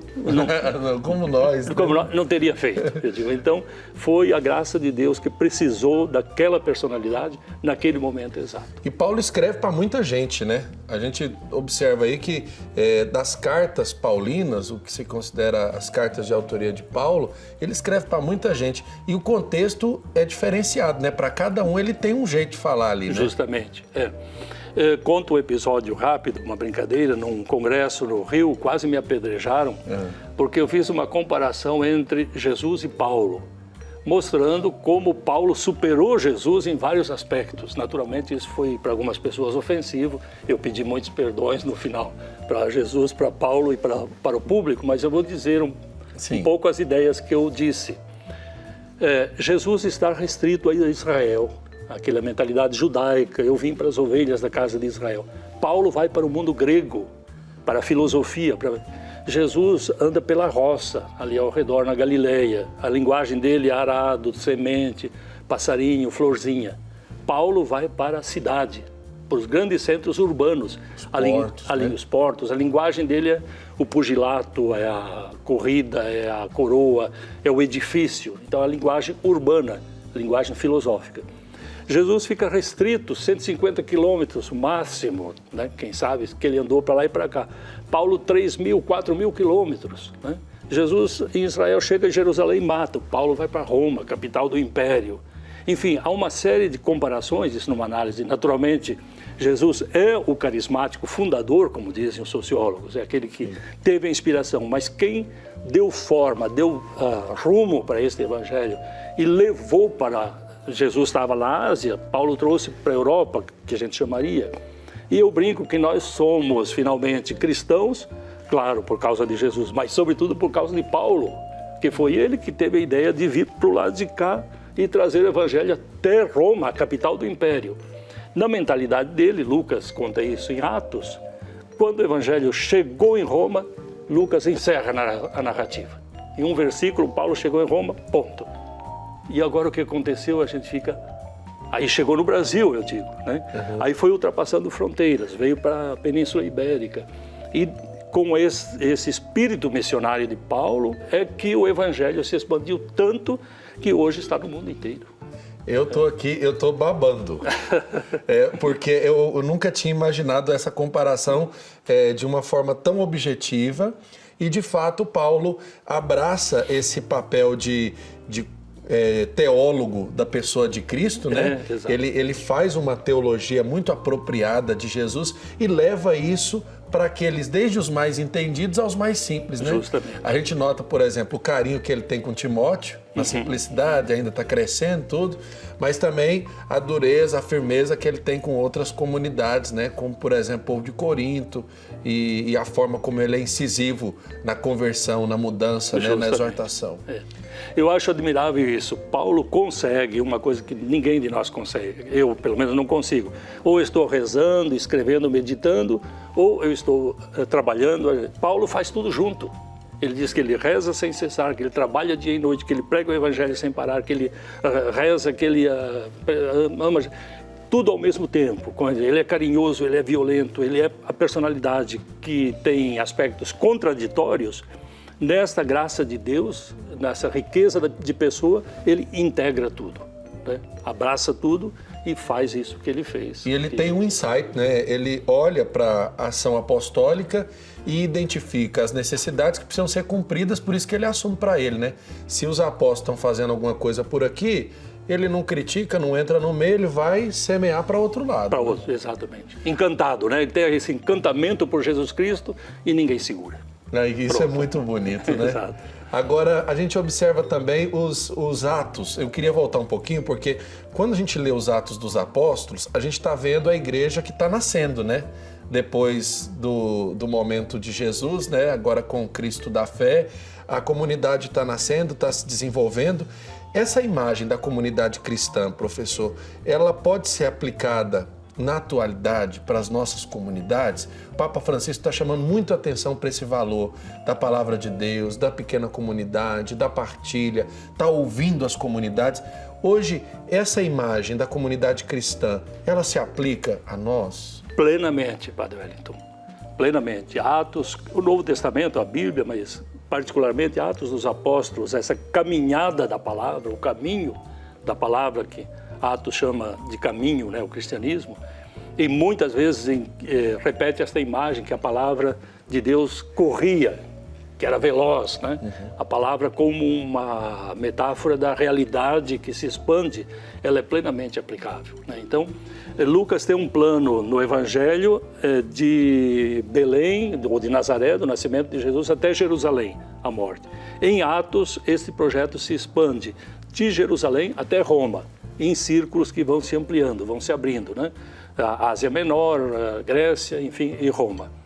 como nós, né? como nós, não teria feito. Eu digo. Então, foi a graça de Deus que precisou daquela personalidade naquele momento exato. E Paulo escreve para muita gente, né? A gente observa aí que das cartas paulinas, o que se considera as cartas de autoria de Paulo, ele escreve para muita gente. E o contexto é diferenciado, né? Para cada um ele tem um jeito de falar ali, né? Justamente, conto um episódio rápido, uma brincadeira, num congresso no Rio, quase me apedrejaram, porque eu fiz uma comparação entre Jesus e Paulo, mostrando como Paulo superou Jesus em vários aspectos. Naturalmente, isso foi para algumas pessoas ofensivo, eu pedi muitos perdões no final para Jesus, para Paulo e para o público, mas eu vou dizer um pouco as ideias que eu disse. Jesus está restrito a Israel, aquela mentalidade judaica, eu vim para as ovelhas da casa de Israel. Paulo vai para o mundo grego, para a filosofia. Jesus anda pela roça, ali ao redor, na Galileia. A linguagem dele é arado, semente, passarinho, florzinha. Paulo vai para a cidade, para os grandes centros urbanos. Os portos. A linguagem dele é o pugilato, é a corrida, é a coroa, é o edifício. Então, a linguagem urbana, a linguagem filosófica. Jesus fica restrito, 150 quilômetros máximo, né? Quem sabe que ele andou para lá e para cá. Paulo, 3.000, 4.000 quilômetros. Né? Jesus em Israel chega em Jerusalém e mata. Paulo vai para Roma, capital do império. Enfim, há uma série de comparações, isso numa análise. Naturalmente, Jesus é o carismático fundador, como dizem os sociólogos, é aquele que teve a inspiração, mas quem deu forma, deu rumo para este evangelho e levou para... Jesus estava na Ásia, Paulo trouxe para a Europa, que a gente chamaria. E eu brinco que nós somos, finalmente, cristãos, claro, por causa de Jesus, mas sobretudo por causa de Paulo, que foi ele que teve a ideia de vir para o lado de cá e trazer o evangelho até Roma, a capital do império. Na mentalidade dele, Lucas conta isso em Atos, quando o evangelho chegou em Roma, Lucas encerra a narrativa. Em um versículo, Paulo chegou em Roma, ponto. E agora o que aconteceu, a gente fica... Aí chegou no Brasil, eu digo, né? Aí foi ultrapassando fronteiras, veio para a Península Ibérica. E com esse espírito missionário de Paulo, é que o evangelho se expandiu tanto que hoje está no mundo inteiro. Eu tô aqui, eu tô babando, porque eu nunca tinha imaginado essa comparação de uma forma tão objetiva e, de fato, Paulo abraça esse papel de teólogo da pessoa de Cristo, né? Ele faz uma teologia muito apropriada de Jesus e leva isso para aqueles, desde os mais entendidos aos mais simples, né? Justamente. A gente nota, por exemplo, o carinho que ele tem com Timóteo, na simplicidade, ainda está crescendo tudo, mas também a dureza, a firmeza que ele tem com outras comunidades, né? Como, por exemplo, o povo de Corinto e a forma como ele é incisivo na conversão, na mudança, né? Na exortação. Eu acho admirável isso. Paulo consegue uma coisa que ninguém de nós consegue. Eu, pelo menos, não consigo. Ou estou rezando, escrevendo, meditando, ou eu estou trabalhando. Paulo faz tudo junto. Ele diz que ele reza sem cessar, que ele trabalha dia e noite, que ele prega o evangelho sem parar, que ele reza, que ele ama, tudo ao mesmo tempo. Ele é carinhoso, ele é violento, ele é a personalidade que tem aspectos contraditórios. Nesta graça de Deus, nessa riqueza de pessoa, ele integra tudo, né? Abraça tudo e faz isso que ele fez. E ele tem um insight, né? Ele olha para a ação apostólica e identifica as necessidades que precisam ser cumpridas, por isso que ele assume para ele, né? Se os apóstolos estão fazendo alguma coisa por aqui, ele não critica, não entra no meio, ele vai semear para outro lado. Para outro, exatamente. Encantado, né? Ele tem esse encantamento por Jesus Cristo e ninguém segura. Isso Pronto. É muito bonito, né? Exato. Agora, a gente observa também os Atos. Eu queria voltar um pouquinho, porque quando a gente lê os Atos dos Apóstolos, a gente está vendo a igreja que está nascendo, né? Depois do momento de Jesus, né? Agora com Cristo da fé, a comunidade está nascendo, está se desenvolvendo. Essa imagem da comunidade cristã, professor, ela pode ser aplicada na atualidade para as nossas comunidades? O Papa Francisco está chamando muito atenção para esse valor da palavra de Deus, da pequena comunidade, da partilha, está ouvindo as comunidades. Hoje, essa imagem da comunidade cristã, ela se aplica a nós? Plenamente, Padre Wellington. Plenamente. Atos, o Novo Testamento, a Bíblia, mas particularmente Atos dos Apóstolos, essa caminhada da palavra, o caminho da palavra, que Atos chama de caminho, né, o cristianismo, e muitas vezes repete esta imagem que a palavra de Deus corria, que era veloz, né? A palavra como uma metáfora da realidade que se expande, ela é plenamente aplicável, né? Então, Lucas tem um plano no Evangelho de Belém, ou de Nazaré, do nascimento de Jesus, até Jerusalém, a morte. Em Atos, esse projeto se expande de Jerusalém até Roma, em círculos que vão se ampliando, vão se abrindo, né? A Ásia Menor, a Grécia, enfim, e Roma.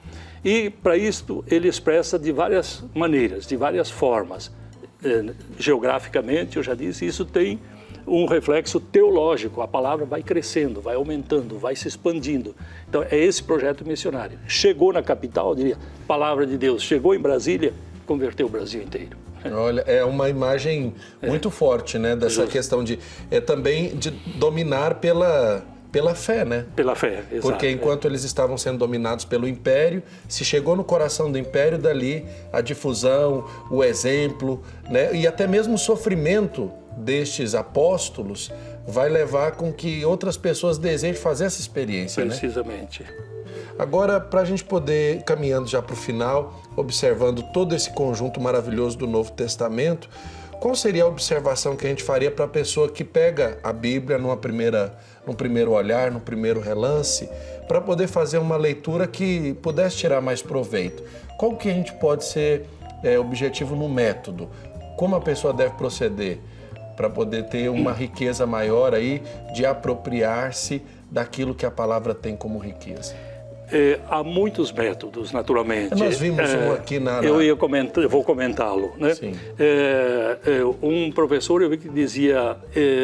E para isto ele expressa de várias maneiras, de várias formas. Geograficamente, eu já disse, isso tem um reflexo teológico. A palavra vai crescendo, vai aumentando, vai se expandindo. Então é esse projeto missionário. Chegou na capital, diria, palavra de Deus. Chegou em Brasília, converteu o Brasil inteiro. Olha, é uma imagem muito forte, né? Dessa questão de também de dominar pela fé, né? Pela fé, exato. Porque enquanto eles estavam sendo dominados pelo Império, se chegou no coração do Império, dali a difusão, o exemplo, né? E até mesmo o sofrimento destes apóstolos vai levar com que outras pessoas desejem fazer essa experiência, Precisamente. Né? Agora, para a gente poder ir caminhando já para o final, observando todo esse conjunto maravilhoso do Novo Testamento, qual seria a observação que a gente faria para a pessoa que pega a Bíblia num primeiro olhar, num primeiro relance, para poder fazer uma leitura que pudesse tirar mais proveito? Qual que a gente pode ser objetivo no método? Como a pessoa deve proceder para poder ter uma riqueza maior aí de apropriar-se daquilo que a palavra tem como riqueza? Há muitos métodos, naturalmente. Nós vimos um aqui Eu vou comentá-lo, né? Sim. Um professor, eu vi que dizia,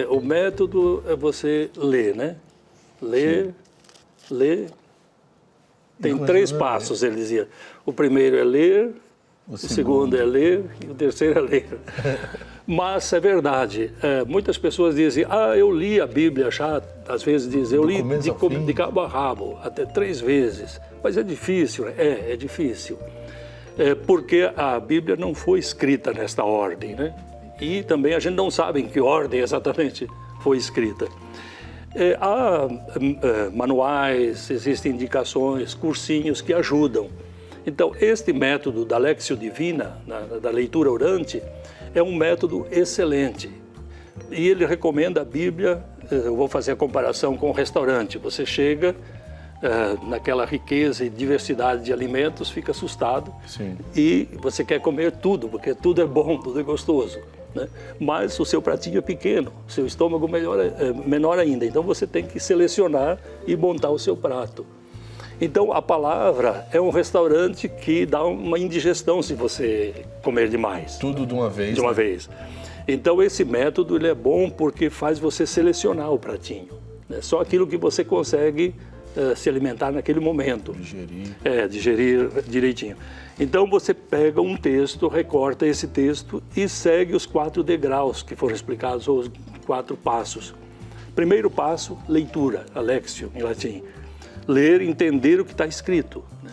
o método é você ler, né? Ler. Tem 3 passos, ele dizia. O primeiro é ler, o segundo é ler e o terceiro é ler. Mas é verdade, muitas pessoas dizem, eu li a Bíblia já, às vezes dizem, eu li de cabo a rabo, até 3 vezes, mas é difícil, é difícil, porque a Bíblia não foi escrita nesta ordem, né? E também a gente não sabe em que ordem exatamente foi escrita. Há manuais, existem indicações, cursinhos que ajudam. Então, este método da Lectio Divina, da leitura orante, é um método excelente. E ele recomenda a Bíblia, eu vou fazer a comparação com o restaurante. Você chega naquela riqueza e diversidade de alimentos, fica assustado. Sim. E você quer comer tudo, porque tudo é bom, tudo é gostoso, né? Mas o seu pratinho é pequeno, o seu estômago menor ainda. Então você tem que selecionar e montar o seu prato. Então, a palavra é um restaurante que dá uma indigestão se você comer demais. Tudo de uma vez. De uma vez. Então, esse método ele é bom porque faz você selecionar o pratinho, né? Só aquilo que você consegue se alimentar naquele momento. Digerir. Digerir direitinho. Então, você pega um texto, recorta esse texto e segue os 4 degraus que foram explicados, ou os 4 passos. Primeiro passo, leitura, Lectio, em latim. Ler, entender o que está escrito, né?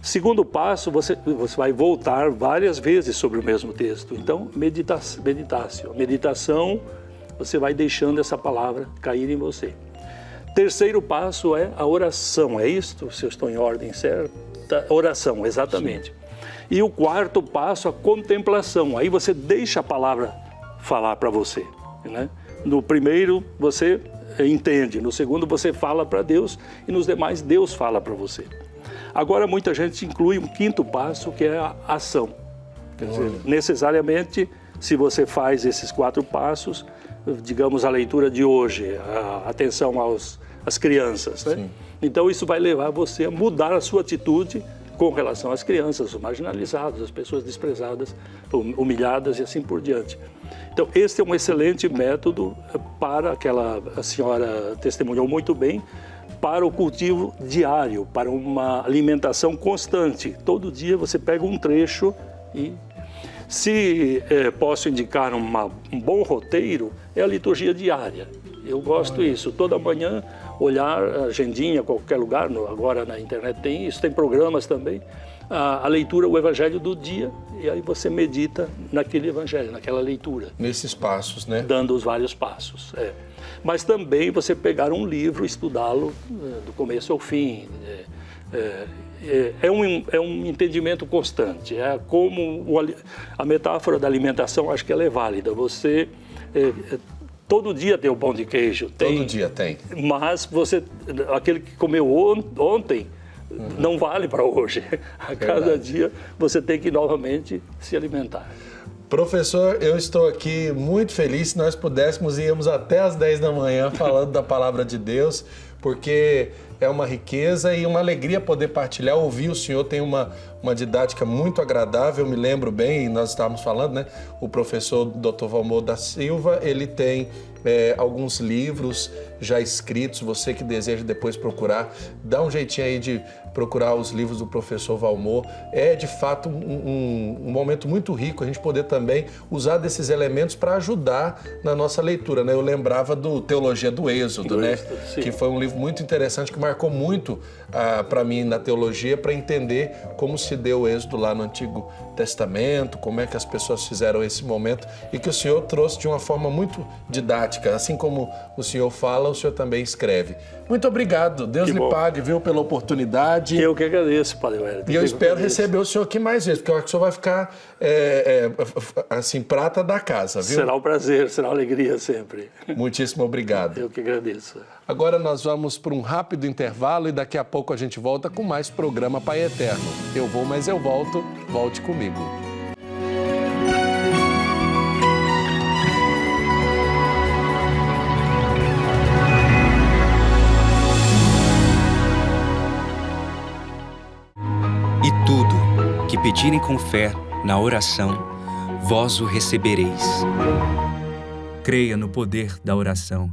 Segundo passo, você vai voltar várias vezes sobre o mesmo texto. Então, meditácio. Meditação, você vai deixando essa palavra cair em você. Terceiro passo é a oração. É isto? Se eu estou em ordem certa? Oração, exatamente. Sim. E o quarto passo, a contemplação. Aí você deixa a palavra falar para você, né? No primeiro, você entende. No segundo, você fala para Deus. E nos demais, Deus fala para você. Agora, muita gente inclui um 5º passo, que é a ação. Quer dizer, necessariamente, se você faz esses 4 passos, digamos, a leitura de hoje, a atenção às crianças, né? Sim. Então, isso vai levar você a mudar a sua atitude com relação às crianças, os marginalizados, as pessoas desprezadas, humilhadas e assim por diante. Então, este é um excelente método para a senhora testemunhou muito bem, para o cultivo diário, para uma alimentação constante. Todo dia você pega um trecho e, se posso indicar um bom roteiro, é a liturgia diária. Eu gosto disso. Toda manhã, olhar a agendinha, qualquer lugar, agora na internet tem isso, tem programas também, a leitura, o evangelho do dia, e aí você medita naquele evangelho, naquela leitura. Nesses passos, né? Dando os vários passos, Mas também você pegar um livro, estudá-lo do começo ao fim. É um entendimento constante. É como a metáfora da alimentação, acho que ela é válida. Você todo dia tem o pão de queijo. Todo dia tem. Mas aquele que comeu ontem não vale para hoje. A cada dia você tem que novamente se alimentar. Professor, eu estou aqui muito feliz. Se nós pudéssemos, íamos até às 10 da manhã falando da palavra de Deus, porque é uma riqueza e uma alegria poder partilhar, ouvir o senhor. Tem uma didática muito agradável, eu me lembro bem, e nós estávamos falando, né? O professor Dr. Valmor da Silva, ele tem alguns livros já escritos. Você que deseja depois procurar, dá um jeitinho aí de procurar os livros do professor Valmor. É de fato um momento muito rico a gente poder também usar desses elementos para ajudar na nossa leitura, né? Eu lembrava do Teologia do Êxodo, né? Sim. Que foi um livro muito interessante, que marcou muito para mim na teologia, para entender como se deu o êxodo lá no Antigo Testamento, como é que as pessoas fizeram esse momento, e que o senhor trouxe de uma forma muito didática. Assim como o senhor fala, o senhor também escreve. Muito obrigado. Deus lhe pague, viu, pela oportunidade. Eu que agradeço, Padre Wellington. E eu espero receber o senhor aqui mais vezes, porque eu acho que o senhor vai ficar, assim, prata da casa, viu? Será um prazer, será uma alegria sempre. Muitíssimo obrigado. Eu que agradeço. Agora nós vamos para um rápido intervalo e daqui a pouco a gente volta com mais programa Pai Eterno. Eu vou, mas eu volto. Volte comigo. E tudo que pedirem com fé na oração, vós o recebereis. Creia no poder da oração.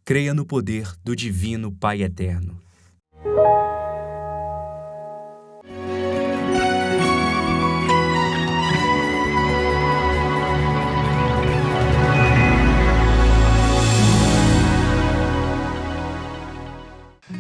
Creia no poder do Divino Pai Eterno.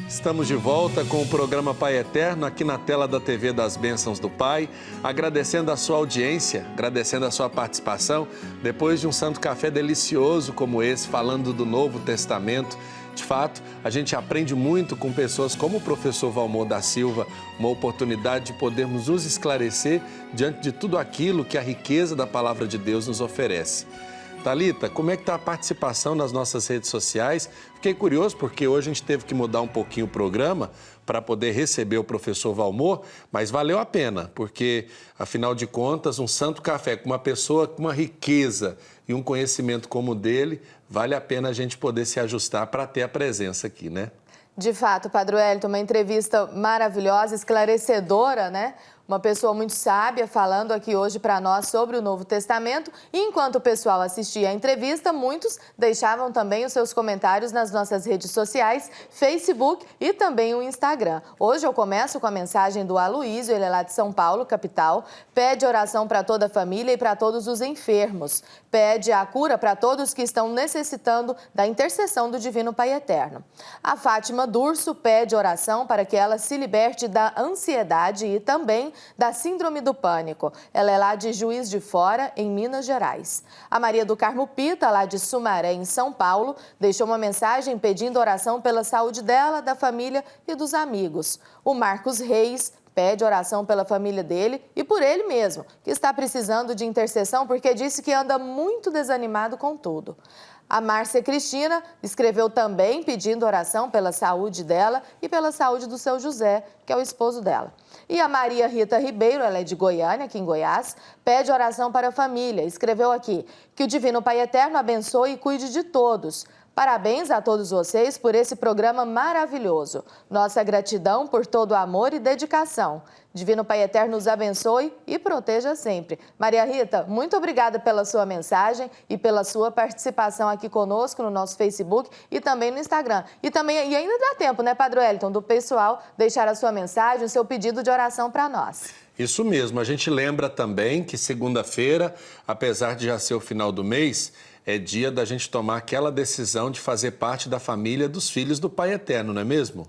Estamos de volta com o programa Pai Eterno, aqui na tela da TV das Bênçãos do Pai, agradecendo a sua audiência, agradecendo a sua participação, depois de um santo café delicioso como esse, falando do Novo Testamento. De fato, a gente aprende muito com pessoas como o professor Valmor da Silva, uma oportunidade de podermos nos esclarecer diante de tudo aquilo que a riqueza da Palavra de Deus nos oferece. Thalita, como é que está a participação nas nossas redes sociais? Fiquei curioso porque hoje a gente teve que mudar um pouquinho o programa para poder receber o professor Valmor, mas valeu a pena, porque, afinal de contas, um santo café com uma pessoa com uma riqueza e um conhecimento como o dele, vale a pena a gente poder se ajustar para ter a presença aqui, né? De fato, Padre Wellington, uma entrevista maravilhosa, esclarecedora, né? Uma pessoa muito sábia falando aqui hoje para nós sobre o Novo Testamento. E enquanto o pessoal assistia a entrevista, muitos deixavam também os seus comentários nas nossas redes sociais, Facebook e também o Instagram. Hoje eu começo com a mensagem do Aloísio, ele é lá de São Paulo, capital. Pede oração para toda a família e para todos os enfermos. Pede a cura para todos que estão necessitando da intercessão do Divino Pai Eterno. A Fátima Durso pede oração para que ela se liberte da ansiedade e também da síndrome do pânico. Ela é lá de Juiz de Fora, em Minas Gerais. A Maria do Carmo Pita, lá de Sumaré, em São Paulo, deixou uma mensagem pedindo oração pela saúde dela, da família e dos amigos. O Marcos Reis pede oração pela família dele e por ele mesmo, que está precisando de intercessão porque disse que anda muito desanimado com tudo. A Márcia Cristina escreveu também pedindo oração pela saúde dela e pela saúde do seu José, que é o esposo dela. E a Maria Rita Ribeiro, ela é de Goiânia, aqui em Goiás, pede oração para a família. Escreveu aqui: que o Divino Pai Eterno abençoe e cuide de todos. Parabéns a todos vocês por esse programa maravilhoso. Nossa gratidão por todo o amor e dedicação. Divino Pai Eterno nos abençoe e proteja sempre. Maria Rita, muito obrigada pela sua mensagem e pela sua participação aqui conosco no nosso Facebook e também no Instagram. E ainda dá tempo, né, Padre Wellington, do pessoal deixar a sua mensagem, o seu pedido de oração para nós. Isso mesmo. A gente lembra também que segunda-feira, apesar de já ser o final do mês, É dia da gente tomar aquela decisão de fazer parte da família dos filhos do Pai Eterno, não é mesmo?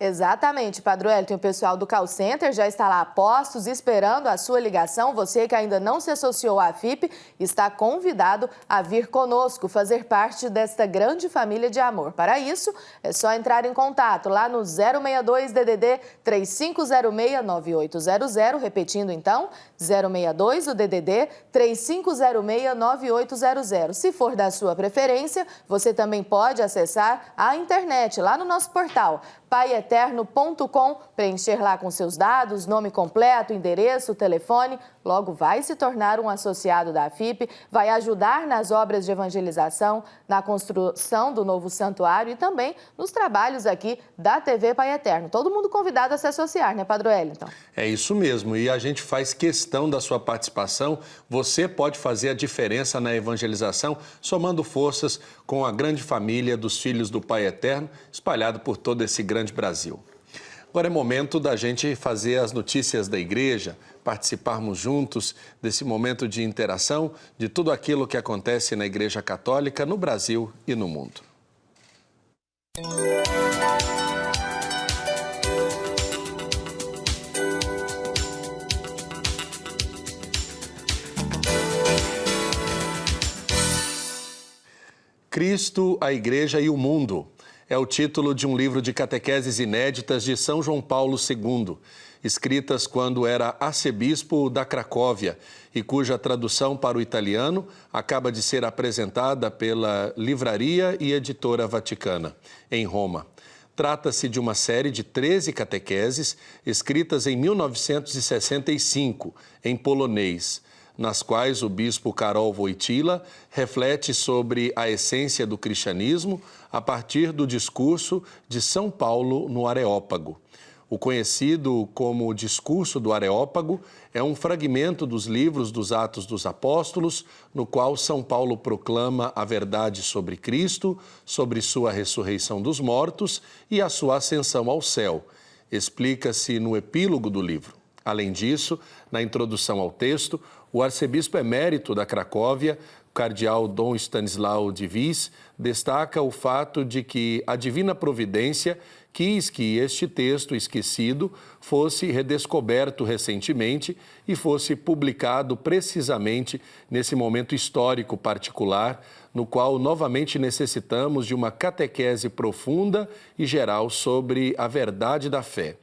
Exatamente, Padre Wellington. O pessoal do Call Center já está lá a postos esperando a sua ligação. Você que ainda não se associou à FIP está convidado a vir conosco, fazer parte desta grande família de amor. Para isso, é só entrar em contato lá no 062 DDD 3506-9800, repetindo então, 062 o DDD 3506-9800. Se for da sua preferência, você também pode acessar a internet lá no nosso portal paieterno.com, preencher lá com seus dados, nome completo, endereço, telefone. Logo vai se tornar um associado da FIP, vai ajudar nas obras de evangelização, na construção do novo santuário e também nos trabalhos aqui da TV Pai Eterno. Todo mundo convidado a se associar, né, Padre Wellington? É isso mesmo, e a gente faz questão da sua participação. Você pode fazer a diferença na evangelização, somando forças com a grande família dos filhos do Pai Eterno, espalhado por todo esse grande Brasil. Agora é momento da gente fazer as notícias da igreja, participarmos juntos desse momento de interação, de tudo aquilo que acontece na Igreja Católica, no Brasil e no mundo. Cristo, a Igreja e o Mundo. É o título de um livro de catequeses inéditas de São João Paulo II, escritas quando era arcebispo da Cracóvia e cuja tradução para o italiano acaba de ser apresentada pela Livraria e Editora Vaticana, em Roma. Trata-se de uma série de 13 catequeses escritas em 1965, em polonês, nas quais o bispo Karol Wojtyła reflete sobre a essência do cristianismo a partir do discurso de São Paulo no Areópago. O conhecido como Discurso do Areópago é um fragmento dos livros dos Atos dos Apóstolos, no qual São Paulo proclama a verdade sobre Cristo, sobre sua ressurreição dos mortos e a sua ascensão ao céu. Explica-se no epílogo do livro. Além disso, na introdução ao texto, o arcebispo emérito da Cracóvia, o cardeal Dom Stanislau de Vis, destaca o fato de que a divina providência quis que este texto esquecido fosse redescoberto recentemente e fosse publicado precisamente nesse momento histórico particular, no qual novamente necessitamos de uma catequese profunda e geral sobre a verdade da fé.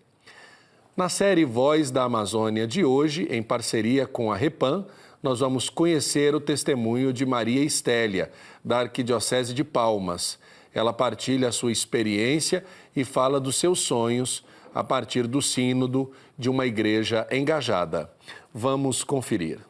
Na série Voz da Amazônia de hoje, em parceria com a Repam, nós vamos conhecer o testemunho de Maria Estélia, da Arquidiocese de Palmas. Ela partilha a sua experiência e fala dos seus sonhos a partir do sínodo de uma igreja engajada. Vamos conferir.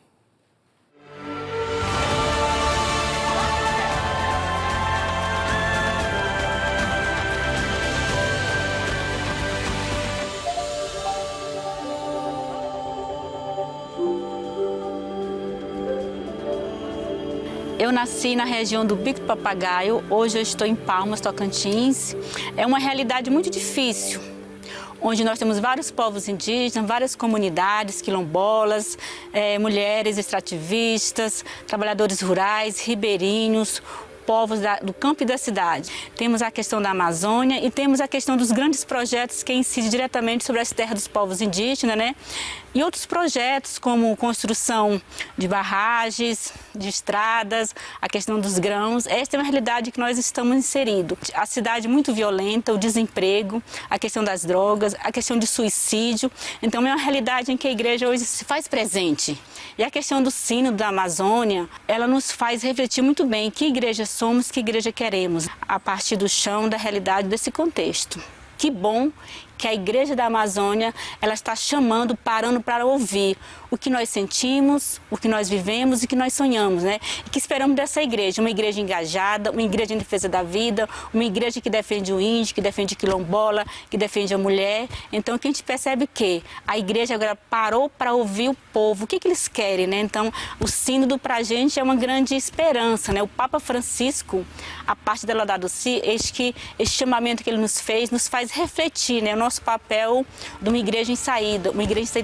Eu nasci na região do Bico do Papagaio, hoje eu estou em Palmas, Tocantins. É uma realidade muito difícil, onde nós temos vários povos indígenas, várias comunidades quilombolas, mulheres extrativistas, trabalhadores rurais, ribeirinhos, povos do campo e da cidade. Temos a questão da Amazônia e temos a questão dos grandes projetos que incidem diretamente sobre as terras dos povos indígenas, né? E outros projetos como construção de barragens, de estradas, a questão dos grãos. Esta é uma realidade que nós estamos inseridos. A cidade muito violenta, o desemprego, a questão das drogas, a questão de suicídio. Então é uma realidade em que a igreja hoje se faz presente. E a questão do sínodo da Amazônia, ela nos faz refletir muito bem que igreja somos, que igreja queremos, a partir do chão da realidade desse contexto. Que bom que a Igreja da Amazônia, ela está chamando, parando para ouvir o que nós sentimos, o que nós vivemos e o que nós sonhamos, né? E que esperamos dessa igreja, uma igreja engajada, uma igreja em defesa da vida, uma igreja que defende o índio, que defende o quilombola, que defende a mulher. Então, que a gente percebe que a igreja agora parou para ouvir o povo, o que eles querem, né? Então, o sínodo para a gente é uma grande esperança, né? O Papa Francisco, a parte da Laudato Si, este chamamento que ele nos faz refletir, né? O nosso papel de uma igreja em saída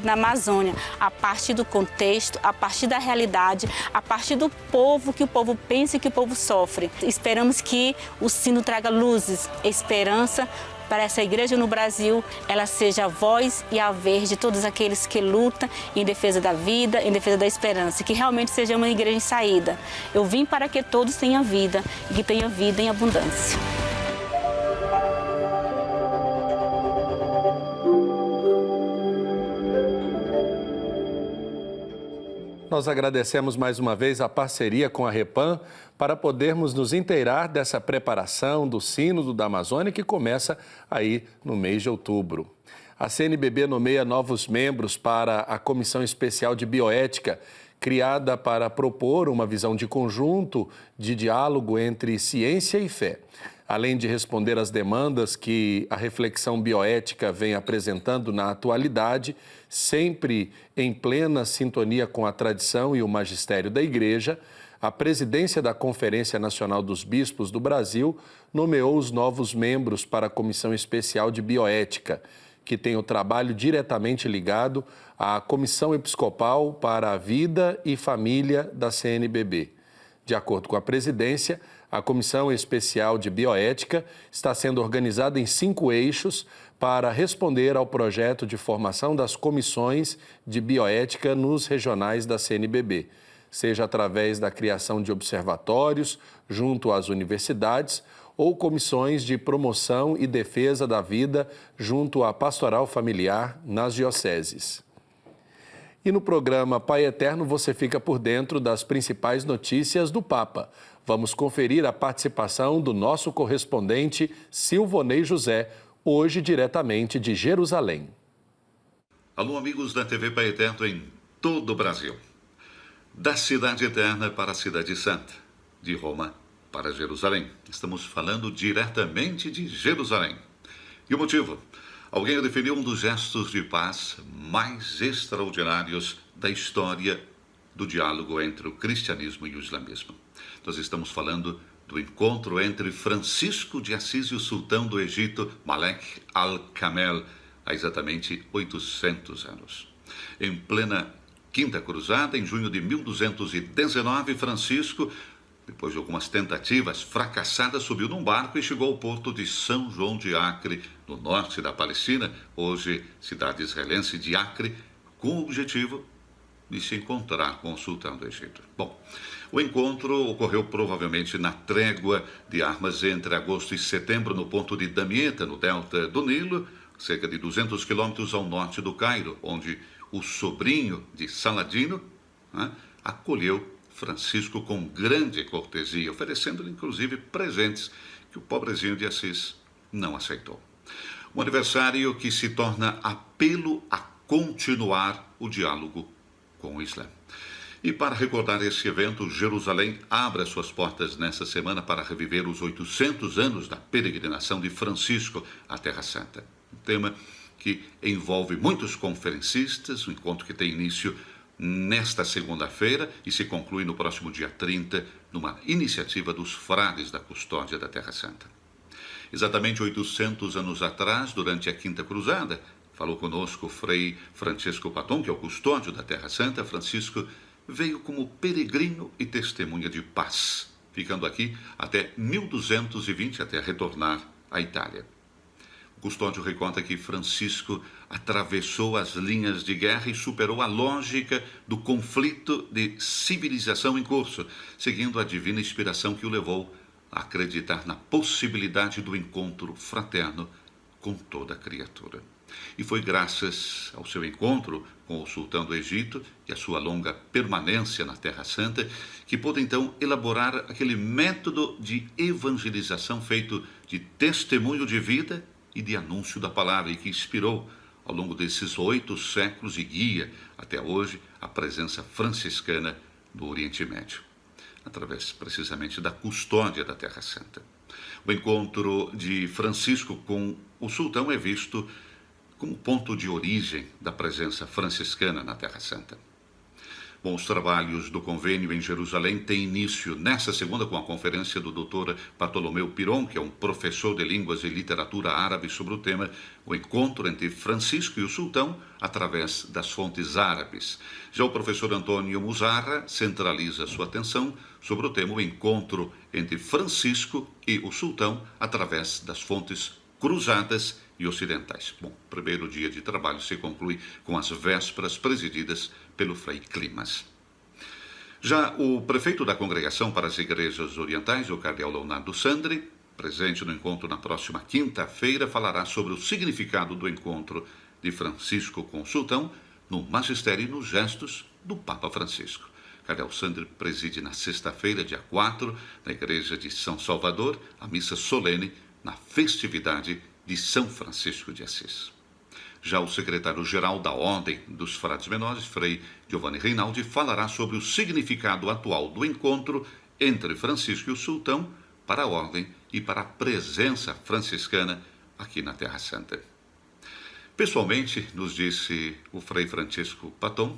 na Amazônia, a parte partir do contexto, a partir da realidade, a partir do povo, que o povo pensa e que o povo sofre. Esperamos que o sino traga luzes, esperança para essa igreja no Brasil, ela seja a voz e a vez de todos aqueles que lutam em defesa da vida, em defesa da esperança, que realmente seja uma igreja em saída. Eu vim para que todos tenham vida e que tenham vida em abundância. Nós agradecemos mais uma vez a parceria com a Repam para podermos nos inteirar dessa preparação do Sínodo da Amazônia que começa aí no mês de outubro. A CNBB nomeia novos membros para a Comissão Especial de Bioética, criada para propor uma visão de conjunto de diálogo entre ciência e fé. Além de responder às demandas que a reflexão bioética vem apresentando na atualidade, sempre em plena sintonia com a tradição e o magistério da Igreja, a presidência da Conferência Nacional dos Bispos do Brasil nomeou os novos membros para a Comissão Especial de Bioética, que tem o trabalho diretamente ligado à Comissão Episcopal para a Vida e Família da CNBB. De acordo com a presidência, a Comissão Especial de Bioética está sendo organizada em 5 eixos para responder ao projeto de formação das comissões de bioética nos regionais da CNBB, seja através da criação de observatórios junto às universidades ou comissões de promoção e defesa da vida junto à pastoral familiar nas dioceses. E no programa Pai Eterno você fica por dentro das principais notícias do Papa. Vamos conferir a participação do nosso correspondente Silvonei José, hoje diretamente de Jerusalém. Alô, amigos da TV Pai Eterno em todo o Brasil. Da Cidade Eterna para a Cidade Santa, de Roma para Jerusalém. Estamos falando diretamente de Jerusalém. E o motivo? Alguém definiu um dos gestos de paz mais extraordinários da história do diálogo entre o cristianismo e o islamismo. Nós estamos falando do encontro entre Francisco de Assis e o sultão do Egito, Malek al-Kamel, há exatamente 800 anos. Em plena Quinta Cruzada, em junho de 1219, Francisco, depois de algumas tentativas fracassadas, subiu num barco e chegou ao porto de São João de Acre, no norte da Palestina, hoje cidade israelense de Acre, com o objetivo de se encontrar com o sultão do Egito. Bom, o encontro ocorreu provavelmente na trégua de armas entre agosto e setembro no ponto de Damieta, no delta do Nilo, cerca de 200 quilômetros ao norte do Cairo, onde o sobrinho de Saladino acolheu Francisco com grande cortesia, oferecendo-lhe inclusive presentes que o pobrezinho de Assis não aceitou. Um aniversário que se torna apelo a continuar o diálogo com o Islã. E para recordar esse evento, Jerusalém abre as suas portas nesta semana para reviver os 800 anos da peregrinação de Francisco à Terra Santa. Um tema que envolve muitos conferencistas, um encontro que tem início nesta segunda-feira e se conclui no próximo dia 30, numa iniciativa dos frades da custódia da Terra Santa. Exatamente 800 anos atrás, durante a Quinta Cruzada, falou conosco o Frei Francisco Paton, que é o custódio da Terra Santa. Francisco veio como peregrino e testemunha de paz, ficando aqui até 1220, até retornar à Itália. O custódio reconta que Francisco atravessou as linhas de guerra e superou a lógica do conflito de civilização em curso, seguindo a divina inspiração que o levou a acreditar na possibilidade do encontro fraterno com toda a criatura. E foi graças ao seu encontro com o sultão do Egito e a sua longa permanência na Terra Santa que pôde então elaborar aquele método de evangelização feito de testemunho de vida e de anúncio da palavra, e que inspirou ao longo desses 8 séculos e guia até hoje a presença franciscana no Oriente Médio, através precisamente da custódia da Terra Santa. O encontro de Francisco com o sultão é visto como ponto de origem da presença franciscana na Terra Santa. Bom, os trabalhos do convênio em Jerusalém têm início nesta segunda com a conferência do Dr. Bartolomeu Piron, que é um professor de línguas e literatura árabe, sobre o tema O Encontro entre Francisco e o Sultão através das fontes árabes. Já o professor Antônio Muzarra centraliza sua atenção sobre o tema O Encontro entre Francisco e o Sultão através das fontes cruzadas e ocidentais. Bom, o primeiro dia de trabalho se conclui com as vésperas presididas pelo Frei Climas. Já o prefeito da Congregação para as Igrejas Orientais, o cardeal Leonardo Sandri, presente no encontro na próxima quinta-feira, falará sobre o significado do encontro de Francisco com o Sultão no magistério e nos gestos do Papa Francisco. Cardeal Sandri preside na sexta-feira, dia 4, na Igreja de São Salvador, a missa solene na festividade de São Francisco de Assis. Já o secretário-geral da Ordem dos Frades Menores, Frei Giovanni Reinaldi, falará sobre o significado atual do encontro entre Francisco e o Sultão para a Ordem e para a presença franciscana aqui na Terra Santa. Pessoalmente, nos disse o Frei Francisco Paton,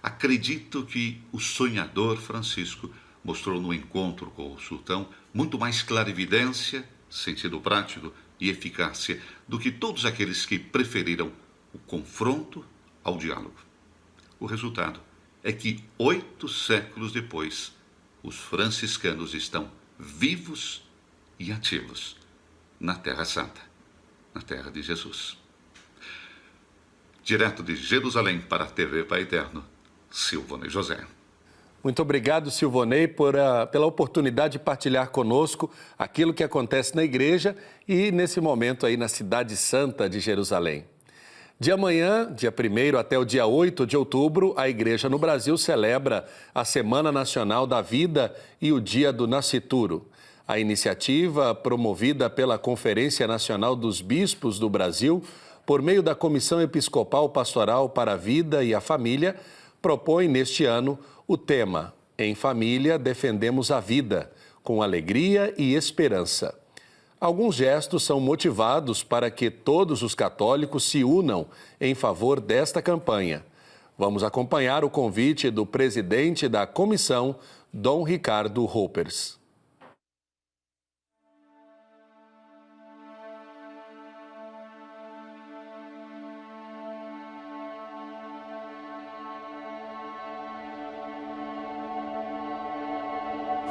acredito que o sonhador Francisco mostrou no encontro com o Sultão muito mais clarividência, sentido prático e eficácia do que todos aqueles que preferiram o confronto ao diálogo. O resultado é que 8 séculos depois, os franciscanos estão vivos e ativos na Terra Santa, na Terra de Jesus. Direto de Jerusalém para a TV Pai Eterno, Silvonei José. Muito obrigado, Silvonei, pela oportunidade de partilhar conosco aquilo que acontece na igreja e, nesse momento, aí na Cidade Santa de Jerusalém. De amanhã, dia 1º até o dia 8 de outubro, a igreja no Brasil celebra a Semana Nacional da Vida e o Dia do Nascituro. A iniciativa, promovida pela Conferência Nacional dos Bispos do Brasil, por meio da Comissão Episcopal Pastoral para a Vida e a Família, propõe neste ano o tema Em Família Defendemos a Vida, com alegria e esperança. Alguns gestos são motivados para que todos os católicos se unam em favor desta campanha. Vamos acompanhar o convite do presidente da comissão, Dom Ricardo Hoppers.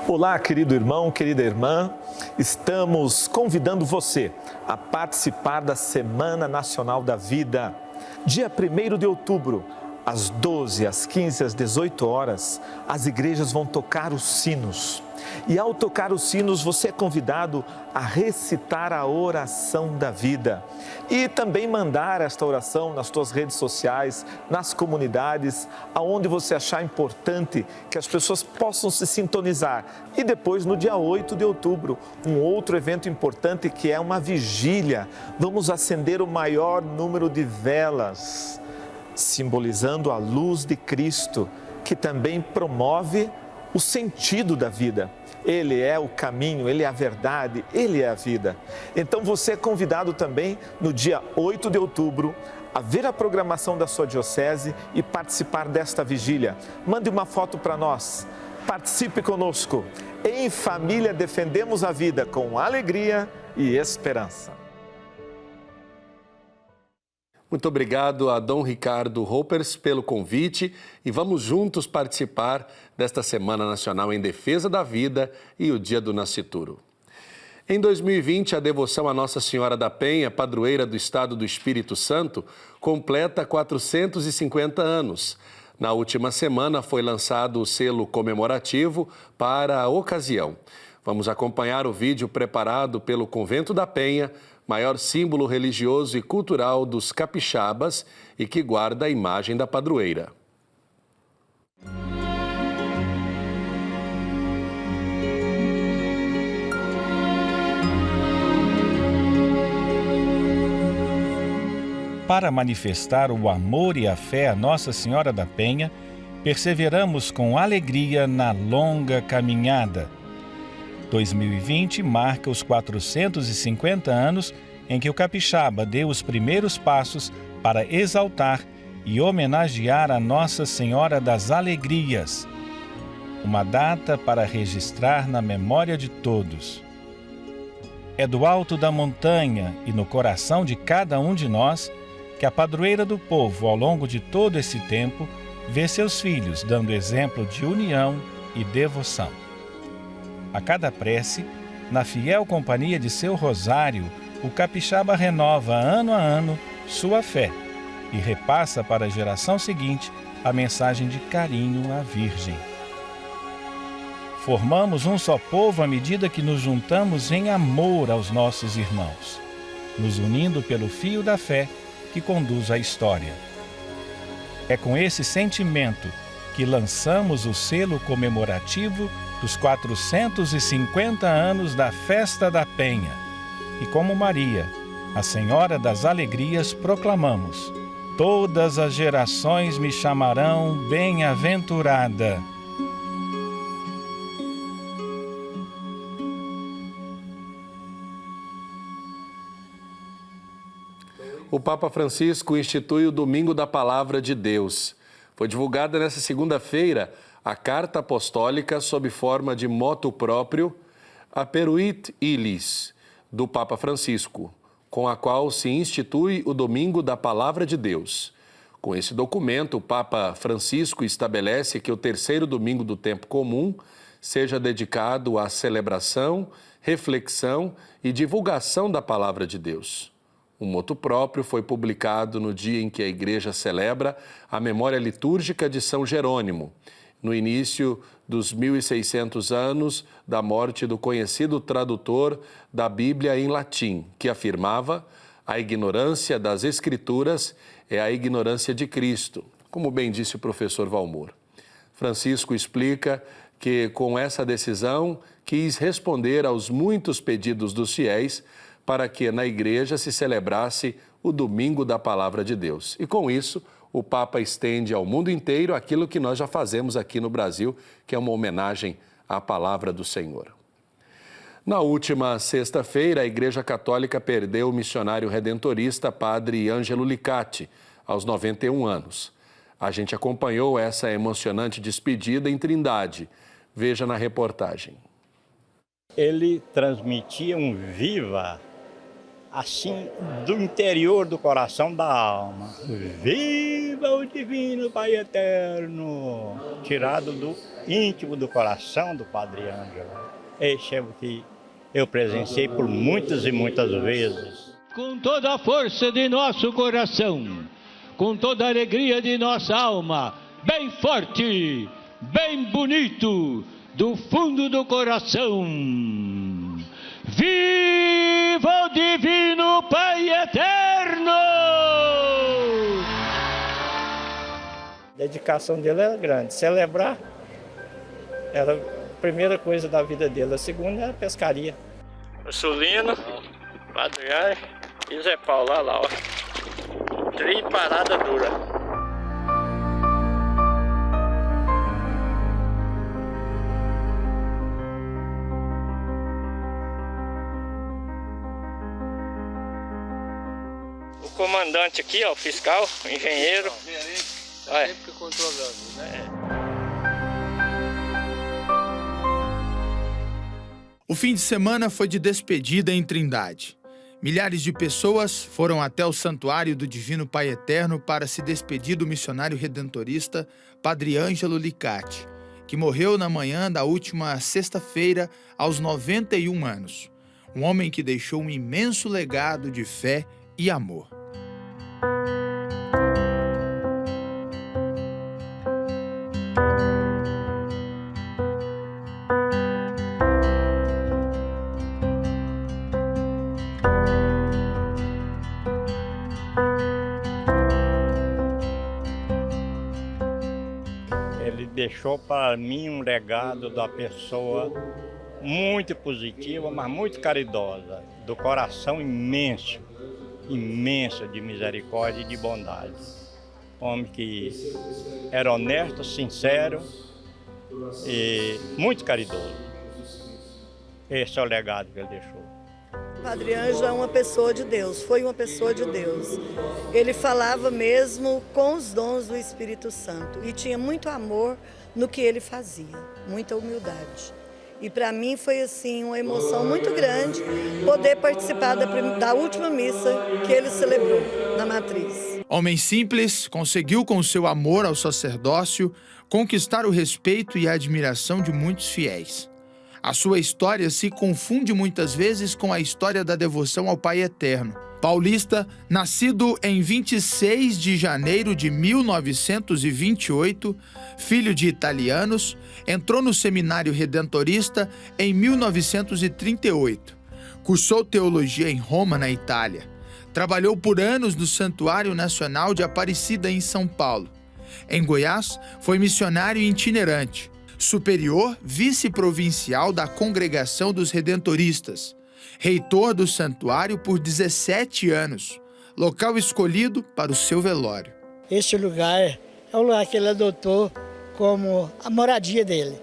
Olá, querido irmão, querida irmã, estamos convidando você a participar da Semana Nacional da Vida. Dia 1º de outubro, às 12, às 15, às 18 horas, as igrejas vão tocar os sinos. E ao tocar os sinos, você é convidado a recitar a oração da vida. E também mandar esta oração nas suas redes sociais, nas comunidades, aonde você achar importante que as pessoas possam se sintonizar. E depois, no dia 8 de outubro, um outro evento importante que é uma vigília. Vamos acender o maior número de velas, simbolizando a luz de Cristo, que também promove o sentido da vida. Ele é o caminho, Ele é a verdade, Ele é a vida. Então você é convidado também no dia 8 de outubro a ver a programação da sua diocese e participar desta vigília. Mande uma foto para nós, participe conosco. Em família defendemos a vida com alegria e esperança. Muito obrigado a Dom Ricardo Hoppers pelo convite e vamos juntos participar desta Semana Nacional em Defesa da Vida e o Dia do Nascituro. Em 2020, a devoção a Nossa Senhora da Penha, padroeira do Estado do Espírito Santo, completa 450 anos. Na última semana foi lançado o selo comemorativo para a ocasião. Vamos acompanhar o vídeo preparado pelo Convento da Penha, maior símbolo religioso e cultural dos capixabas e que guarda a imagem da padroeira. Para manifestar o amor e a fé a Nossa Senhora da Penha, perseveramos com alegria na longa caminhada. 2020 marca os 450 anos em que o capixaba deu os primeiros passos para exaltar e homenagear a Nossa Senhora das Alegrias, uma data para registrar na memória de todos. É do alto da montanha e no coração de cada um de nós que a padroeira do povo, ao longo de todo esse tempo, vê seus filhos dando exemplo de união e devoção. A cada prece, na fiel companhia de seu rosário, o capixaba renova ano a ano sua fé e repassa para a geração seguinte a mensagem de carinho à Virgem. Formamos um só povo à medida que nos juntamos em amor aos nossos irmãos, nos unindo pelo fio da fé que conduz a história. É com esse sentimento que lançamos o selo comemorativo dos 450 anos da Festa da Penha. E como Maria, a Senhora das Alegrias, proclamamos: todas as gerações me chamarão bem-aventurada. O Papa Francisco institui o Domingo da Palavra de Deus. Foi divulgada nesta segunda-feira a Carta Apostólica sob forma de motu próprio, Aperuit Illis, do Papa Francisco, com a qual se institui o Domingo da Palavra de Deus. Com esse documento, o Papa Francisco estabelece que o terceiro domingo do tempo comum seja dedicado à celebração, reflexão e divulgação da Palavra de Deus. O motu próprio foi publicado no dia em que a Igreja celebra a memória litúrgica de São Jerônimo, no início dos 1600 anos da morte do conhecido tradutor da Bíblia em latim, que afirmava: a ignorância das Escrituras é a ignorância de Cristo, como bem disse o professor Valmor. Francisco explica que, com essa decisão, quis responder aos muitos pedidos dos fiéis para que na Igreja se celebrasse o Domingo da Palavra de Deus. E com isso, o Papa estende ao mundo inteiro aquilo que nós já fazemos aqui no Brasil, que é uma homenagem à Palavra do Senhor. Na última sexta-feira, a Igreja Católica perdeu o missionário redentorista Padre Ângelo Licati, aos 91 anos. A gente acompanhou essa emocionante despedida em Trindade. Veja na reportagem. Ele transmitia um viva, assim, do interior do coração da alma. Viva o Divino Pai Eterno! Tirado do íntimo do coração do Padre Ângelo. Este é o que eu presenciei por muitas e muitas vezes. Com toda a força de nosso coração, com toda a alegria de nossa alma, bem forte, bem bonito, do fundo do coração. Viva o Divino Pai Eterno! A dedicação dele era grande. Celebrar era a primeira coisa da vida dele. A segunda era a pescaria. O Sulino, Padre Ângelo e Zé Paulo, lá, ó. Trem parada dura. O comandante aqui, ó, o fiscal, o engenheiro. Tá sempre controlando, né? O fim de semana foi de despedida em Trindade. Milhares de pessoas foram até o Santuário do Divino Pai Eterno para se despedir do missionário redentorista Padre Ângelo Licati, que morreu na manhã da última sexta-feira aos 91 anos. Um homem que deixou um imenso legado de fé e amor. Ele deixou para mim um legado da pessoa muito positiva, mas muito caridosa, do coração imenso, imenso de misericórdia e de bondade. Homem que era honesto, sincero e muito caridoso. Esse é o legado que ele deixou. Padre Ângelo é uma pessoa de Deus, foi uma pessoa de Deus. Ele falava mesmo com os dons do Espírito Santo e tinha muito amor no que ele fazia, muita humildade. E para mim foi assim uma emoção muito grande poder participar da última missa que ele celebrou na matriz. Homem simples, conseguiu com seu amor ao sacerdócio conquistar o respeito e a admiração de muitos fiéis. A sua história se confunde muitas vezes com a história da devoção ao Pai Eterno. Paulista, nascido em 26 de janeiro de 1928, filho de italianos, entrou no Seminário Redentorista em 1938. Cursou teologia em Roma, na Itália. Trabalhou por anos no Santuário Nacional de Aparecida, em São Paulo. Em Goiás, foi missionário itinerante. Superior vice-provincial da Congregação dos Redentoristas, reitor do santuário por 17 anos, local escolhido para o seu velório. Este lugar é o lugar que ele adotou como a moradia dele.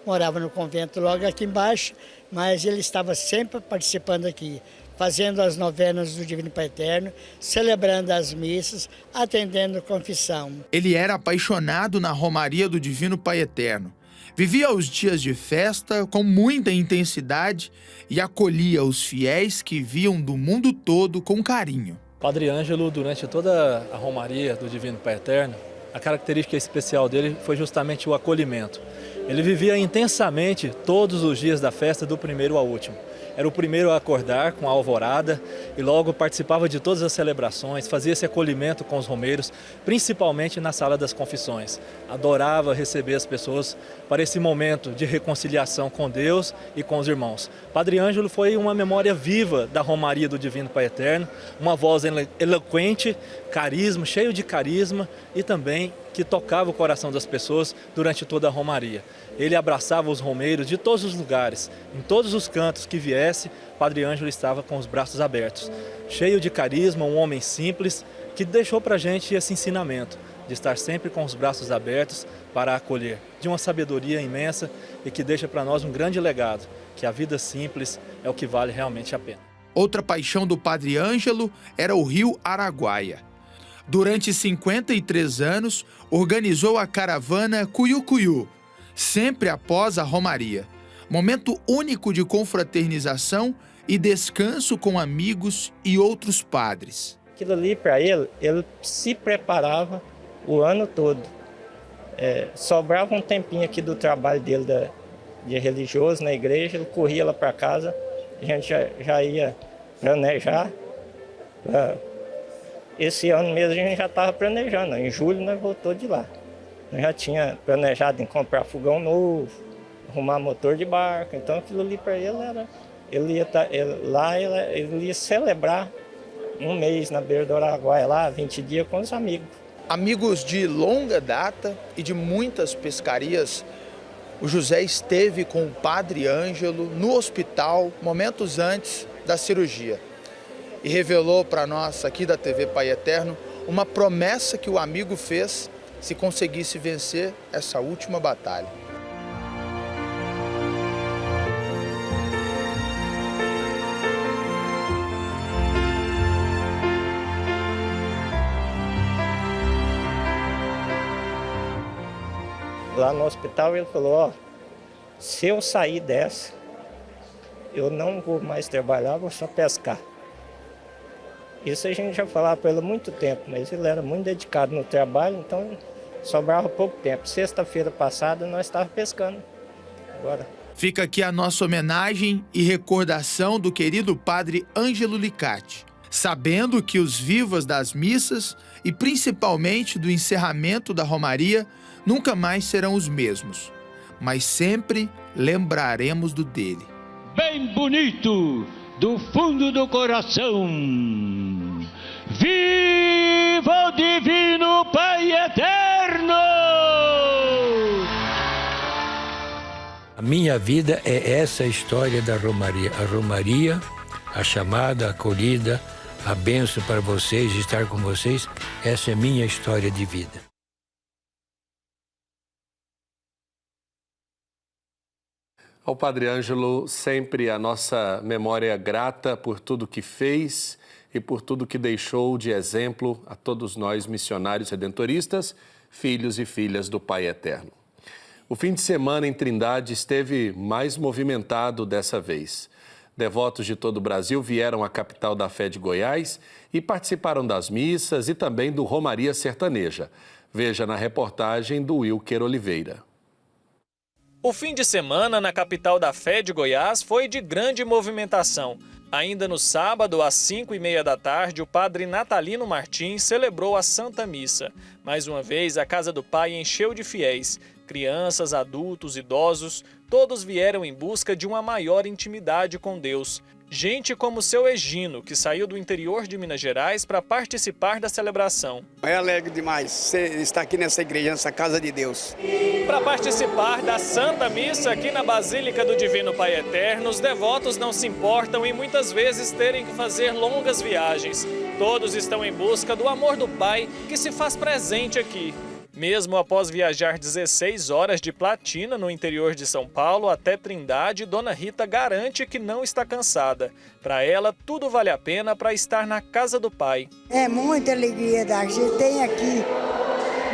Morava no convento logo aqui embaixo, mas ele estava sempre participando aqui, fazendo as novenas do Divino Pai Eterno, celebrando as missas, atendendo a confissão. Ele era apaixonado na Romaria do Divino Pai Eterno. Vivia os dias de festa com muita intensidade e acolhia os fiéis que viam do mundo todo com carinho. Padre Ângelo, durante toda a Romaria do Divino Pai Eterno, a característica especial dele foi justamente o acolhimento. Ele vivia intensamente todos os dias da festa, do primeiro ao último. Era o primeiro a acordar com a alvorada e logo participava de todas as celebrações, fazia esse acolhimento com os romeiros, principalmente na sala das confissões. Adorava receber as pessoas para esse momento de reconciliação com Deus e com os irmãos. Padre Ângelo foi uma memória viva da Romaria do Divino Pai Eterno, uma voz eloquente, carisma, cheio de carisma e também que tocava o coração das pessoas durante toda a Romaria. Ele abraçava os romeiros de todos os lugares, em todos os cantos que viesse, Padre Ângelo estava com os braços abertos. Cheio de carisma, um homem simples, que deixou para a gente esse ensinamento, de estar sempre com os braços abertos para acolher, de uma sabedoria imensa e que deixa para nós um grande legado, que a vida simples é o que vale realmente a pena. Outra paixão do Padre Ângelo era o Rio Araguaia. Durante 53 anos, organizou a caravana Cuiucuiu, sempre após a Romaria. Momento único de confraternização e descanso com amigos e outros padres. Aquilo ali para ele se preparava o ano todo. Sobrava um tempinho aqui do trabalho dele de religioso na igreja, ele corria lá para casa, a gente já ia planejar. Esse ano mesmo a gente já estava planejando, em julho nós voltou de lá. Nós já tinha planejado em comprar fogão novo, arrumar motor de barco, então aquilo ali para ele era... Ele ia celebrar um mês na beira do Araguaia, lá, 20 dias com os amigos. Amigos de longa data e de muitas pescarias, o José esteve com o Padre Ângelo no hospital momentos antes da cirurgia e revelou para nós aqui da TV Pai Eterno uma promessa que o amigo fez se conseguisse vencer essa última batalha. Lá no hospital ele falou, se eu sair dessa, eu não vou mais trabalhar, vou só pescar. Isso a gente já falava para ele há muito tempo, mas ele era muito dedicado no trabalho, então sobrava pouco tempo. Sexta-feira passada nós estávamos pescando. Agora. Fica aqui a nossa homenagem e recordação do querido Padre Ângelo Licati, sabendo que os vivas das missas e principalmente do encerramento da Romaria nunca mais serão os mesmos, mas sempre lembraremos do dele. Bem bonito, do fundo do coração. Viva o Divino Pai Eterno! A minha vida é essa história da Romaria. A Romaria, a chamada, a acolhida, a bênção para vocês, estar com vocês, essa é a minha história de vida. Ao Padre Ângelo, sempre a nossa memória grata por tudo que fez e por tudo que deixou de exemplo a todos nós missionários redentoristas, filhos e filhas do Pai Eterno. O fim de semana em Trindade esteve mais movimentado dessa vez. Devotos de todo o Brasil vieram à capital da fé de Goiás e participaram das missas e também do Romaria Sertaneja. Veja na reportagem do Wilker Oliveira. O fim de semana na capital da fé de Goiás foi de grande movimentação. Ainda no sábado, às 5h30 da tarde, o padre Natalino Martins celebrou a Santa Missa. Mais uma vez, a Casa do Pai encheu de fiéis. Crianças, adultos, idosos, todos vieram em busca de uma maior intimidade com Deus. Gente como o seu Egino, que saiu do interior de Minas Gerais para participar da celebração. É alegre demais estar aqui nessa igreja, nessa Casa de Deus. Para participar da Santa Missa aqui na Basílica do Divino Pai Eterno, os devotos não se importam em muitas vezes terem que fazer longas viagens. Todos estão em busca do amor do Pai que se faz presente aqui. Mesmo após viajar 16 horas de Platina no interior de São Paulo até Trindade, Dona Rita garante que não está cansada. Para ela, tudo vale a pena para estar na Casa do Pai. É muita alegria da gente tem aqui.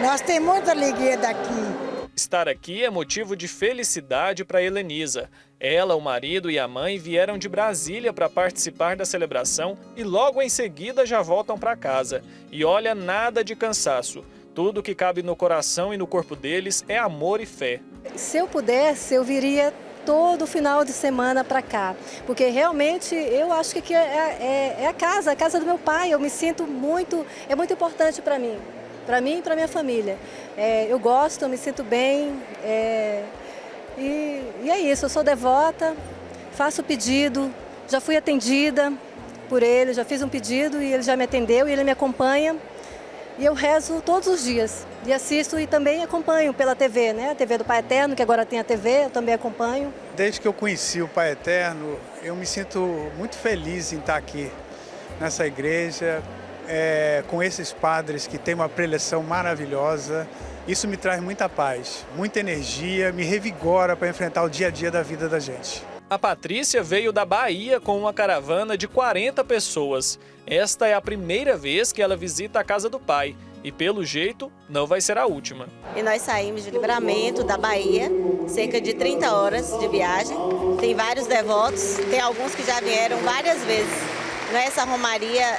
Nós temos muita alegria daqui. Estar aqui é motivo de felicidade para Helenisa. Ela, o marido e a mãe vieram de Brasília para participar da celebração e logo em seguida já voltam para casa. E olha, nada de cansaço. Tudo que cabe no coração e no corpo deles é amor e fé. Se eu pudesse, eu viria todo final de semana para cá, porque realmente eu acho que aqui é a casa do meu pai. Eu me sinto muito, é muito importante para mim e para minha família. Eu gosto, eu me sinto bem, e é isso, eu sou devota, faço pedido, já fui atendida por ele, já fiz um pedido e ele já me atendeu e ele me acompanha. E eu rezo todos os dias e assisto e também acompanho pela TV, né? A TV do Pai Eterno, que agora tem a TV, eu também acompanho. Desde que eu conheci o Pai Eterno, eu me sinto muito feliz em estar aqui nessa igreja, com esses padres que têm uma preleção maravilhosa. Isso me traz muita paz, muita energia, me revigora para enfrentar o dia a dia da vida da gente. A Patrícia veio da Bahia com uma caravana de 40 pessoas. Esta é a primeira vez que ela visita a Casa do Pai e, pelo jeito, não vai ser a última. E nós saímos de Livramento, da Bahia, cerca de 30 horas de viagem. Tem vários devotos, tem alguns que já vieram várias vezes. Nessa romaria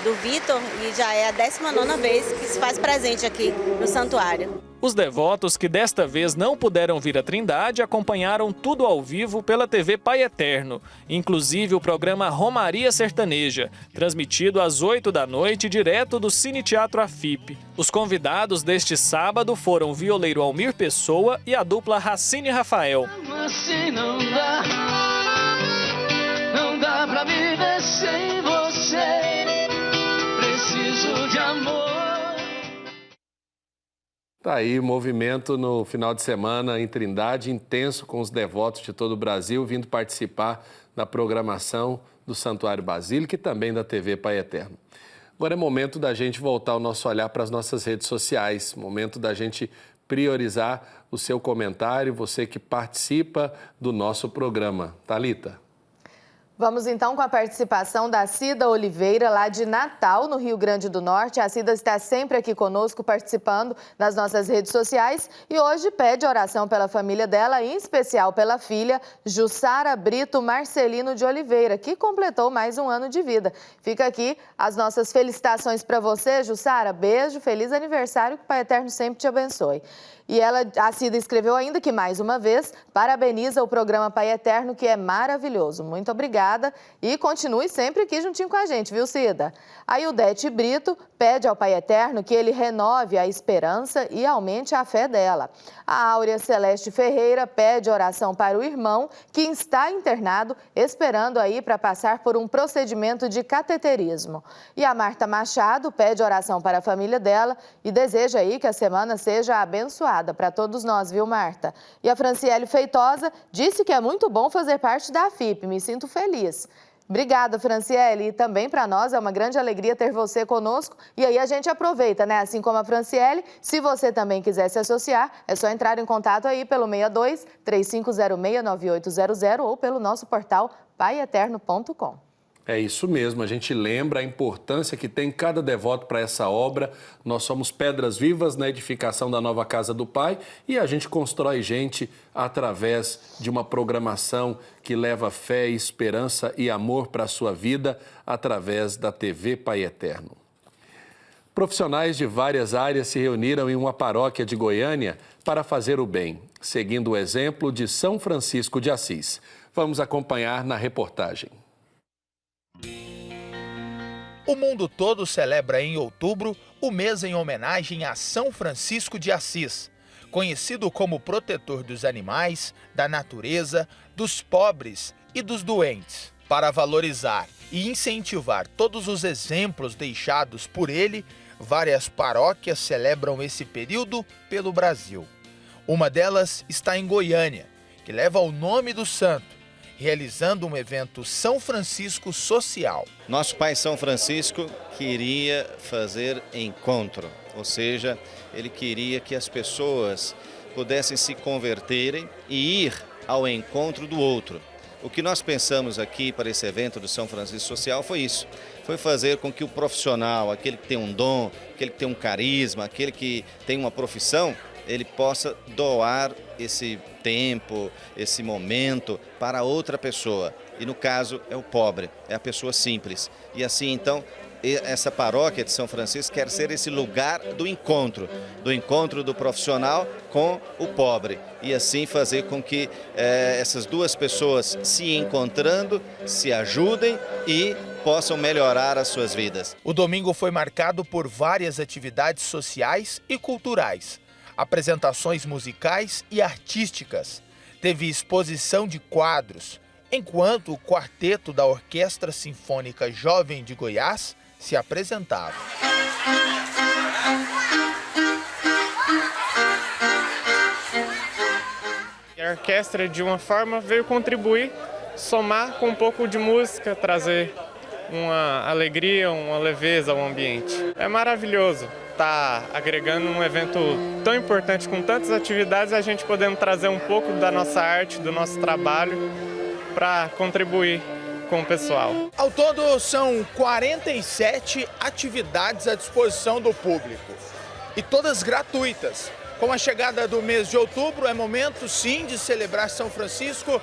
do Vitor e já é a 19ª vez que se faz presente aqui no santuário. Os devotos que desta vez não puderam vir à Trindade acompanharam tudo ao vivo pela TV Pai Eterno, inclusive o programa Romaria Sertaneja, transmitido às 8 da noite direto do Cine Teatro Afip. Os convidados deste sábado foram o violeiro Almir Pessoa e a dupla Racine Rafael. Assim não dá pra viver sem você, preciso de amor. Tá aí, movimento no final de semana em Trindade, intenso com os devotos de todo o Brasil vindo participar da programação do Santuário Basílica e também da TV Pai Eterno. Agora é momento da gente voltar o nosso olhar para as nossas redes sociais, momento da gente priorizar o seu comentário, você que participa do nosso programa. Thalita. Vamos então com a participação da Cida Oliveira, lá de Natal, no Rio Grande do Norte. A Cida está sempre aqui conosco, participando das nossas redes sociais e hoje pede oração pela família dela, em especial pela filha Jussara Brito Marcelino de Oliveira, que completou mais um ano de vida. Fica aqui as nossas felicitações para você, Jussara. Beijo, feliz aniversário, que o Pai Eterno sempre te abençoe. E a Cida escreveu ainda que, mais uma vez, parabeniza o programa Pai Eterno, que é maravilhoso. Muito obrigada e continue sempre aqui juntinho com a gente, viu, Cida? A Ildete Brito pede ao Pai Eterno que ele renove a esperança e aumente a fé dela. A Áurea Celeste Ferreira pede oração para o irmão que está internado, esperando aí para passar por um procedimento de cateterismo. E a Marta Machado pede oração para a família dela e deseja aí que a semana seja abençoada para todos nós, viu, Marta? E a Franciele Feitosa disse que é muito bom fazer parte da AFIP, me sinto feliz. Obrigada, Franciele. E também para nós é uma grande alegria ter você conosco. E aí a gente aproveita, né? Assim como a Franciele, se você também quiser se associar, é só entrar em contato aí pelo 62 3506 9800 ou pelo nosso portal paieterno.com. É isso mesmo, a gente lembra a importância que tem cada devoto para essa obra. Nós somos pedras vivas na edificação da nova casa do Pai e a gente constrói gente através de uma programação que leva fé, esperança e amor para a sua vida através da TV Pai Eterno. Profissionais de várias áreas se reuniram em uma paróquia de Goiânia para fazer o bem, seguindo o exemplo de São Francisco de Assis. Vamos acompanhar na reportagem. O mundo todo celebra em outubro o mês em homenagem a São Francisco de Assis, conhecido como protetor dos animais, da natureza, dos pobres e dos doentes. Para valorizar e incentivar todos os exemplos deixados por ele, várias paróquias celebram esse período pelo Brasil. Uma delas está em Goiânia, que leva o nome do santo, realizando um evento São Francisco Social. Nosso pai São Francisco queria fazer encontro, ou seja, ele queria que as pessoas pudessem se converterem e ir ao encontro do outro. O que nós pensamos aqui para esse evento do São Francisco Social foi isso, foi fazer com que o profissional, aquele que tem um dom, aquele que tem um carisma, aquele que tem uma profissão, ele possa doar esse tempo, esse momento para outra pessoa. E no caso é o pobre, é a pessoa simples. E assim então, essa paróquia de São Francisco quer ser esse lugar do encontro do profissional com o pobre. E assim fazer com que essas duas pessoas se encontrando, se ajudem e possam melhorar as suas vidas. O domingo foi marcado por várias atividades sociais e culturais. Apresentações musicais e artísticas. Teve exposição de quadros, enquanto o quarteto da Orquestra Sinfônica Jovem de Goiás se apresentava. A orquestra, de uma forma, veio contribuir, somar com um pouco de música, trazer uma alegria, uma leveza ao ambiente. É maravilhoso estar agregando um evento tão importante, com tantas atividades, a gente podendo trazer um pouco da nossa arte, do nosso trabalho, para contribuir com o pessoal. Ao todo, são 47 atividades à disposição do público, e todas gratuitas. Com a chegada do mês de outubro, é momento sim de celebrar São Francisco,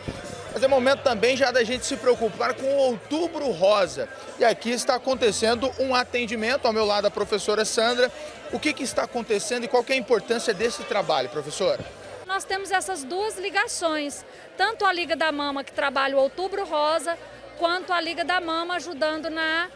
mas é momento também já da gente se preocupar com o Outubro Rosa. E aqui está acontecendo um atendimento, ao meu lado a professora Sandra. O que está acontecendo e qual que é a importância desse trabalho, professora? Nós temos essas duas ligações, tanto a Liga da Mama, que trabalha o Outubro Rosa, quanto a Liga da Mama ajudando na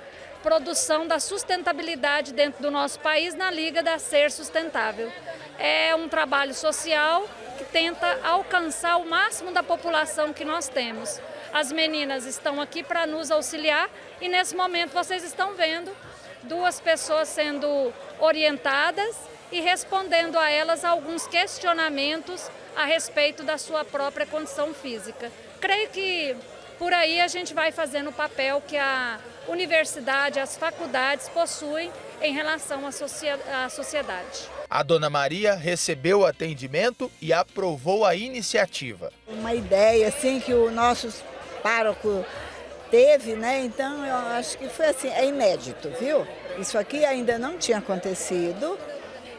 produção da sustentabilidade dentro do nosso país, na Liga da Ser Sustentável. É um trabalho social que tenta alcançar o máximo da população que nós temos. As meninas estão aqui para nos auxiliar e nesse momento vocês estão vendo duas pessoas sendo orientadas e respondendo a elas alguns questionamentos a respeito da sua própria condição física. Creio que por aí a gente vai fazendo o papel que a universidade, as faculdades possuem em relação à sociedade. A Dona Maria recebeu o atendimento e aprovou a iniciativa. Uma ideia assim que o nosso pároco teve, né? Então eu acho que foi assim, é inédito, viu? Isso aqui ainda não tinha acontecido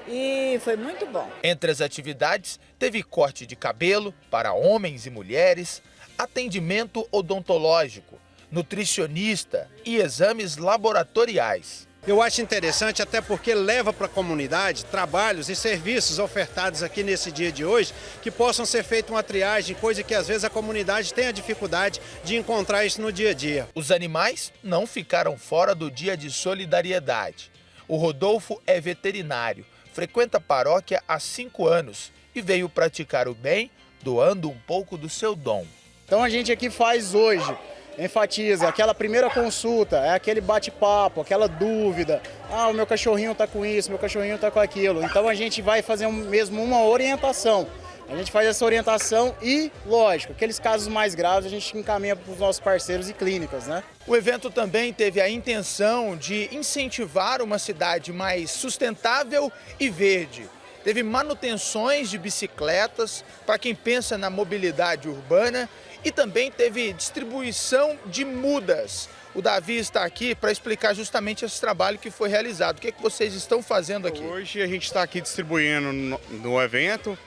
e foi muito bom. Entre as atividades, teve corte de cabelo para homens e mulheres, atendimento odontológico, nutricionista e exames laboratoriais. Eu acho interessante até porque leva para a comunidade trabalhos e serviços ofertados aqui nesse dia de hoje que possam ser feita uma triagem, coisa que às vezes a comunidade tem a dificuldade de encontrar isso no dia a dia. Os animais não ficaram fora do dia de solidariedade. O Rodolfo é veterinário, frequenta a paróquia há 5 anos e veio praticar o bem doando um pouco do seu dom. Então a gente aqui faz hoje, enfatiza aquela primeira consulta, é aquele bate-papo, aquela dúvida. Ah, o meu cachorrinho está com isso, meu cachorrinho está com aquilo. Então a gente vai fazer mesmo uma orientação A gente faz essa orientação e, lógico, aqueles casos mais graves a gente encaminha para os nossos parceiros e clínicas, né? O evento também teve a intenção de incentivar uma cidade mais sustentável e verde. Teve manutenções de bicicletas para quem pensa na mobilidade urbana e também teve distribuição de mudas. O Davi está aqui para explicar justamente esse trabalho que foi realizado. O que vocês estão fazendo aqui? Hoje a gente está aqui distribuindo no evento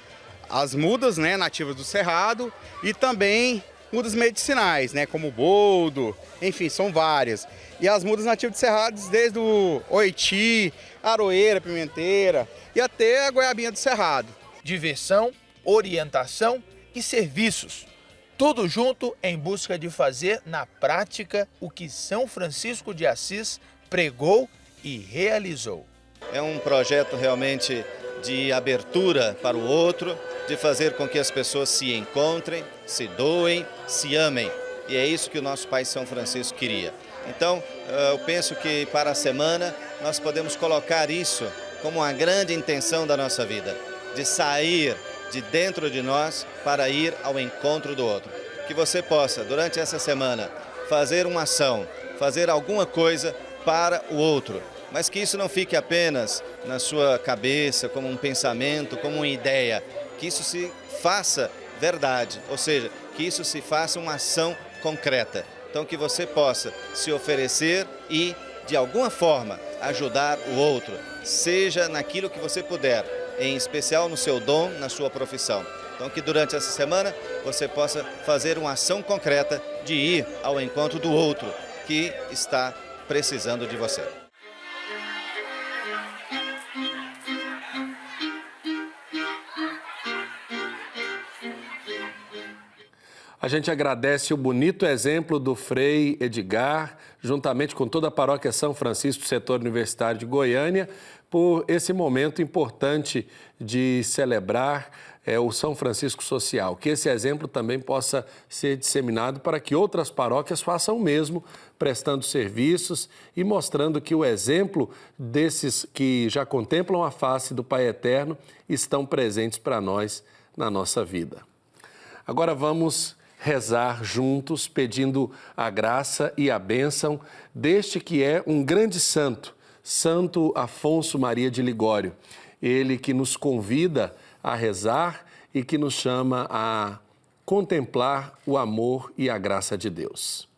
as mudas, né, nativas do Cerrado e também mudas medicinais, né, como o boldo, enfim, são várias. E as mudas nativas do Cerrado, desde o oiti, aroeira, pimenteira e até a goiabinha do Cerrado. Diversão, orientação e serviços. Tudo junto em busca de fazer na prática o que São Francisco de Assis pregou e realizou. É um projeto realmente de abertura para o outro, de fazer com que as pessoas se encontrem, se doem, se amem. E é isso que o nosso Pai São Francisco queria. Então, eu penso que para a semana nós podemos colocar isso como uma grande intenção da nossa vida, de sair de dentro de nós para ir ao encontro do outro. Que você possa, durante essa semana, fazer uma ação, fazer alguma coisa para o outro, mas que isso não fique apenas na sua cabeça, como um pensamento, como uma ideia, que isso se faça verdade, ou seja, que isso se faça uma ação concreta. Então que você possa se oferecer e, de alguma forma, ajudar o outro, seja naquilo que você puder, em especial no seu dom, na sua profissão. Então que durante essa semana você possa fazer uma ação concreta de ir ao encontro do outro que está precisando de você. A gente agradece o bonito exemplo do Frei Edgar, juntamente com toda a Paróquia São Francisco, Setor Universitário de Goiânia, por esse momento importante de celebrar o São Francisco Social. Que esse exemplo também possa ser disseminado para que outras paróquias façam o mesmo, prestando serviços e mostrando que o exemplo desses que já contemplam a face do Pai Eterno estão presentes para nós na nossa vida. Agora vamos rezar juntos, pedindo a graça e a bênção deste que é um grande santo, Santo Afonso Maria de Ligório. Ele que nos convida a rezar e que nos chama a contemplar o amor e a graça de Deus.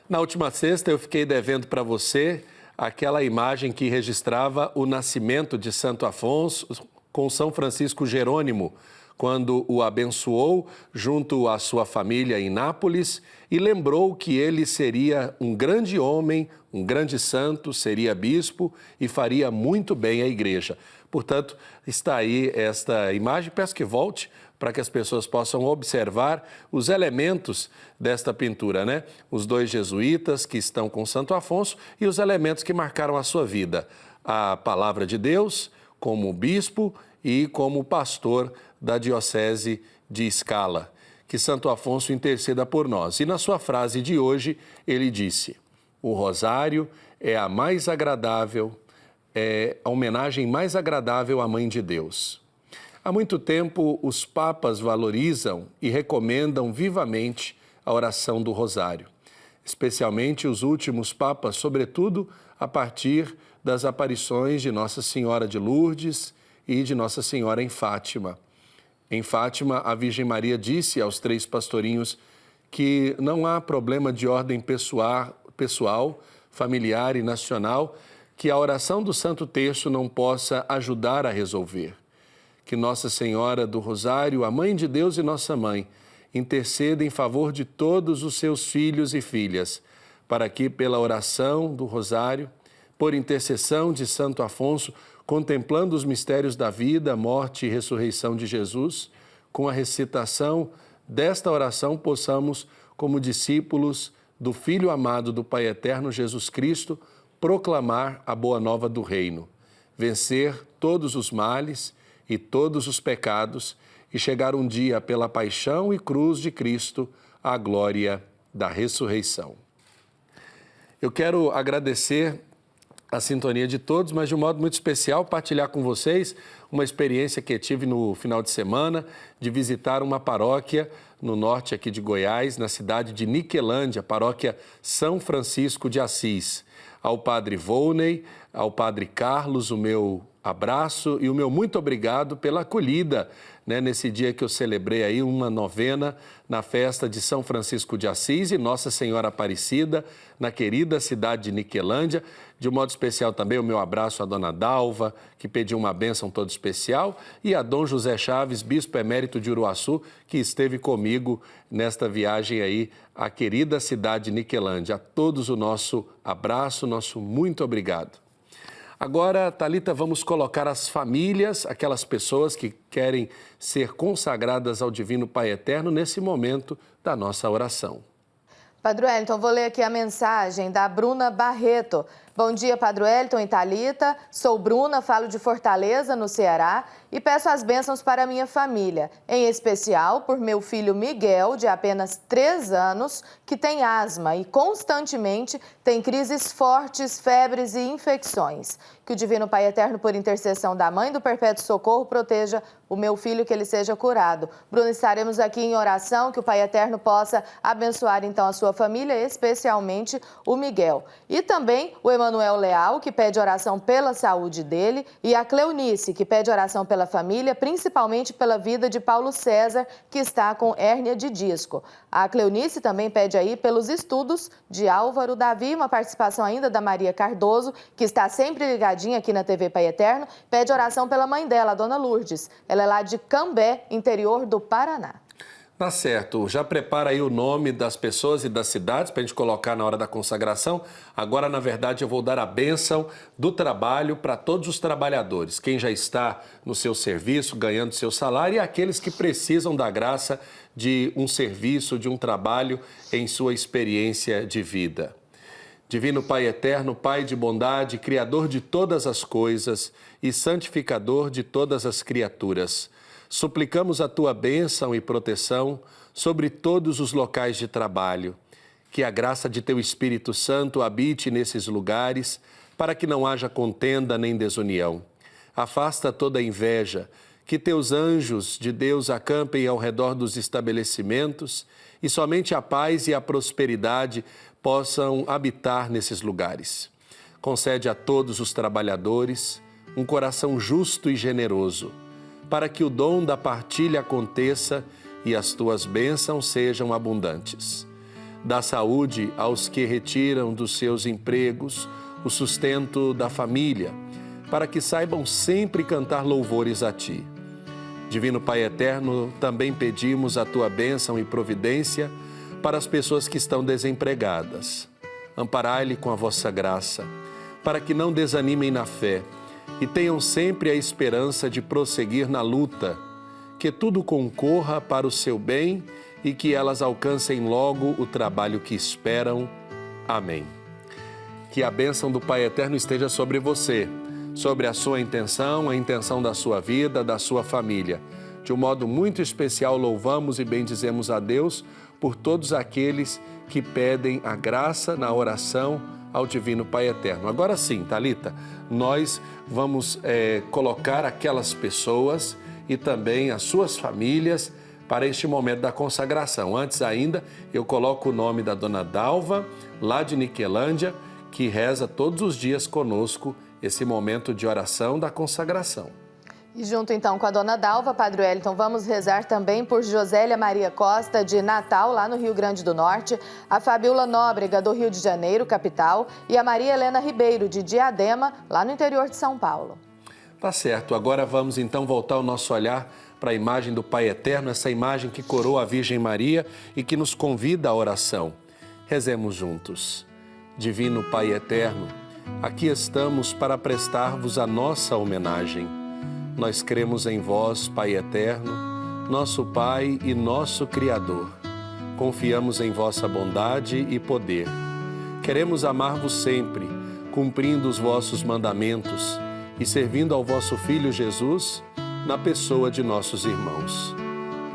Na última sexta eu fiquei devendo para você aquela imagem que registrava o nascimento de Santo Afonso com São Francisco Jerônimo, quando o abençoou junto à sua família em Nápoles e lembrou que ele seria um grande homem, um grande santo, seria bispo e faria muito bem à igreja. Portanto, está aí esta imagem, peço que volte para que as pessoas possam observar os elementos desta pintura, né? Os dois jesuítas que estão com Santo Afonso e os elementos que marcaram a sua vida. A palavra de Deus como bispo e como pastor da Diocese de Scala. Que Santo Afonso interceda por nós. E na sua frase de hoje, ele disse: o rosário é a mais agradável, é a homenagem mais agradável à Mãe de Deus. Há muito tempo, os papas valorizam e recomendam vivamente a oração do rosário, especialmente os últimos papas, sobretudo a partir das aparições de Nossa Senhora de Lourdes e de Nossa Senhora em Fátima. Em Fátima, a Virgem Maria disse aos 3 pastorinhos que não há problema de ordem pessoal, familiar e nacional que a oração do Santo Terço não possa ajudar a resolver. Que Nossa Senhora do Rosário, a Mãe de Deus e Nossa Mãe, interceda em favor de todos os seus filhos e filhas, para que, pela oração do Rosário, por intercessão de Santo Afonso, contemplando os mistérios da vida, morte e ressurreição de Jesus, com a recitação desta oração, possamos, como discípulos do Filho amado do Pai Eterno, Jesus Cristo, proclamar a boa nova do reino, vencer todos os males e todos os pecados e chegar um dia pela paixão e cruz de Cristo à glória da ressurreição. Eu quero agradecer a sintonia de todos, mas de um modo muito especial partilhar com vocês uma experiência que eu tive no final de semana de visitar uma paróquia no norte aqui de Goiás, na cidade de Niquelândia, paróquia São Francisco de Assis. Ao padre Volney, ao padre Carlos, o meu abraço e o meu muito obrigado pela acolhida, nesse dia que eu celebrei aí uma novena na festa de São Francisco de Assis e Nossa Senhora Aparecida, na querida cidade de Niquelândia. De um modo especial também o meu abraço à dona Dalva, que pediu uma bênção toda especial, e a Dom José Chaves, bispo emérito de Uruaçu, que esteve comigo nesta viagem aí à querida cidade de Niquelândia. A todos o nosso abraço, nosso muito obrigado. Agora, Thalita, vamos colocar as famílias, aquelas pessoas que querem ser consagradas ao Divino Pai Eterno nesse momento da nossa oração. Padre Wellington, vou ler aqui a mensagem da Bruna Barreto. Bom dia, Padre Wellington e Thalita. Sou Bruna, falo de Fortaleza, no Ceará, e peço as bênçãos para a minha família, em especial por meu filho Miguel, de apenas 3 anos, que tem asma e constantemente tem crises fortes, febres e infecções. Que o Divino Pai Eterno, por intercessão da Mãe do Perpétuo Socorro, proteja o meu filho, que ele seja curado. Bruna, estaremos aqui em oração, que o Pai Eterno possa abençoar então a sua família, especialmente o Miguel. E também o Emanuel Leal, que pede oração pela saúde dele, e a Cleonice, que pede oração pela família, principalmente pela vida de Paulo César, que está com hérnia de disco. A Cleonice também pede aí pelos estudos de Álvaro Davi, uma participação ainda da Maria Cardoso, que está sempre ligadinha aqui na TV Pai Eterno, pede oração pela mãe dela, a dona Lourdes. Ela é lá de Cambé, interior do Paraná. Tá certo, já prepara aí o nome das pessoas e das cidades para a gente colocar na hora da consagração. Agora, na verdade, eu vou dar a bênção do trabalho para todos os trabalhadores. Quem já está no seu serviço, ganhando seu salário, e aqueles que precisam da graça de um serviço, de um trabalho em sua experiência de vida. Divino Pai Eterno, Pai de bondade, Criador de todas as coisas e santificador de todas as criaturas, suplicamos a Tua bênção e proteção sobre todos os locais de trabalho. Que a graça de Teu Espírito Santo habite nesses lugares, para que não haja contenda nem desunião. Afasta toda a inveja, que Teus anjos de Deus acampem ao redor dos estabelecimentos e somente a paz e a prosperidade possam habitar nesses lugares. Concede a todos os trabalhadores um coração justo e generoso, para que o dom da partilha aconteça e as Tuas bênçãos sejam abundantes. Dá saúde aos que retiram dos seus empregos o sustento da família, para que saibam sempre cantar louvores a Ti. Divino Pai Eterno, também pedimos a Tua bênção e providência para as pessoas que estão desempregadas. Amparai-lhe com a vossa graça, para que não desanimem na fé e tenham sempre a esperança de prosseguir na luta, que tudo concorra para o seu bem e que elas alcancem logo o trabalho que esperam. Amém. Que a bênção do Pai Eterno esteja sobre você, sobre a sua intenção, a intenção da sua vida, da sua família. De um modo muito especial, louvamos e bendizemos a Deus por todos aqueles que pedem a graça na oração ao Divino Pai Eterno. Agora sim, Thalita, nós vamos colocar aquelas pessoas e também as suas famílias para este momento da consagração. Antes ainda, eu coloco o nome da dona Dalva, lá de Niquelândia, que reza todos os dias conosco esse momento de oração da consagração. E junto então com a dona Dalva, Padre Wellington, vamos rezar também por Josélia Maria Costa, de Natal, lá no Rio Grande do Norte, a Fabiola Nóbrega, do Rio de Janeiro, capital, e a Maria Helena Ribeiro, de Diadema, lá no interior de São Paulo. Tá certo, agora vamos então voltar o nosso olhar para a imagem do Pai Eterno, essa imagem que coroa a Virgem Maria e que nos convida à oração. Rezemos juntos. Divino Pai Eterno, aqui estamos para prestar-vos a nossa homenagem. Nós cremos em vós, Pai Eterno, nosso Pai e nosso Criador. Confiamos em vossa bondade e poder. Queremos amar-vos sempre, cumprindo os vossos mandamentos e servindo ao vosso Filho Jesus na pessoa de nossos irmãos.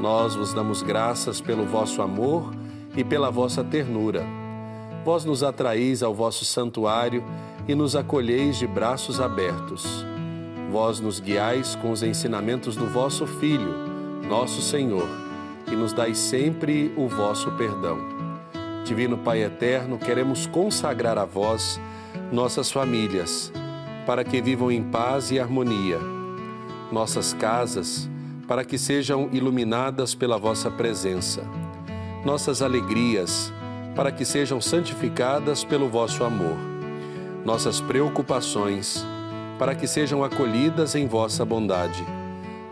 Nós vos damos graças pelo vosso amor e pela vossa ternura. Vós nos atraís ao vosso santuário e nos acolheis de braços abertos. Vós nos guiais com os ensinamentos do vosso Filho, nosso Senhor, e nos dais sempre o vosso perdão. Divino Pai eterno, queremos consagrar a vós nossas famílias, para que vivam em paz e harmonia. Nossas casas, para que sejam iluminadas pela vossa presença. Nossas alegrias, para que sejam santificadas pelo vosso amor. Nossas preocupações, para que sejam acolhidas em vossa bondade.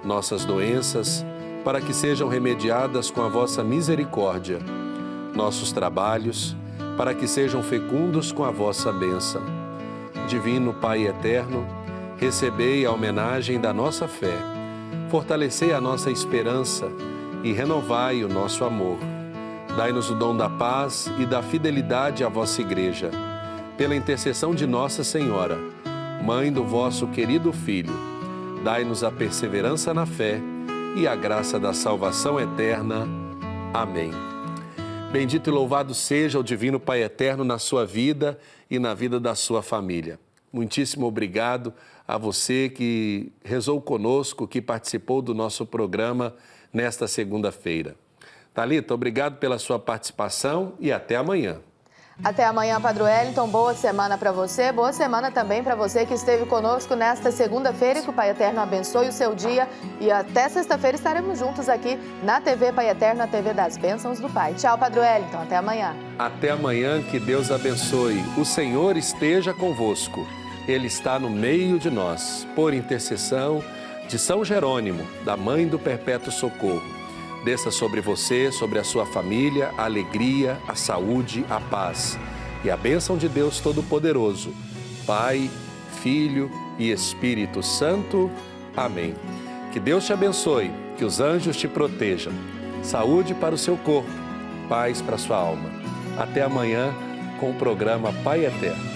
Nossas doenças, para que sejam remediadas com a vossa misericórdia. Nossos trabalhos, para que sejam fecundos com a vossa bênção. Divino Pai eterno, recebei a homenagem da nossa fé, fortalecei a nossa esperança e renovai o nosso amor. Dai-nos o dom da paz e da fidelidade à vossa Igreja. Pela intercessão de Nossa Senhora, Mãe do vosso querido Filho, dai-nos a perseverança na fé e a graça da salvação eterna. Amém. Bendito e louvado seja o Divino Pai eterno na sua vida e na vida da sua família. Muitíssimo obrigado a você que rezou conosco, que participou do nosso programa nesta segunda-feira. Thalita, obrigado pela sua participação e até amanhã. Até amanhã, Padre Wellington. Boa semana para você. Boa semana também para você que esteve conosco nesta segunda-feira. Que o Pai Eterno abençoe o seu dia. E até sexta-feira estaremos juntos aqui na TV Pai Eterno, a TV das Bênçãos do Pai. Tchau, Padre Wellington. Até amanhã. Até amanhã, que Deus abençoe. O Senhor esteja convosco. Ele está no meio de nós. Por intercessão de São Jerônimo, da Mãe do Perpétuo Socorro. Desça sobre você, sobre a sua família, a alegria, a saúde, a paz. E a bênção de Deus Todo-Poderoso, Pai, Filho e Espírito Santo. Amém. Que Deus te abençoe, que os anjos te protejam. Saúde para o seu corpo, paz para a sua alma. Até amanhã com o programa Pai Eterno.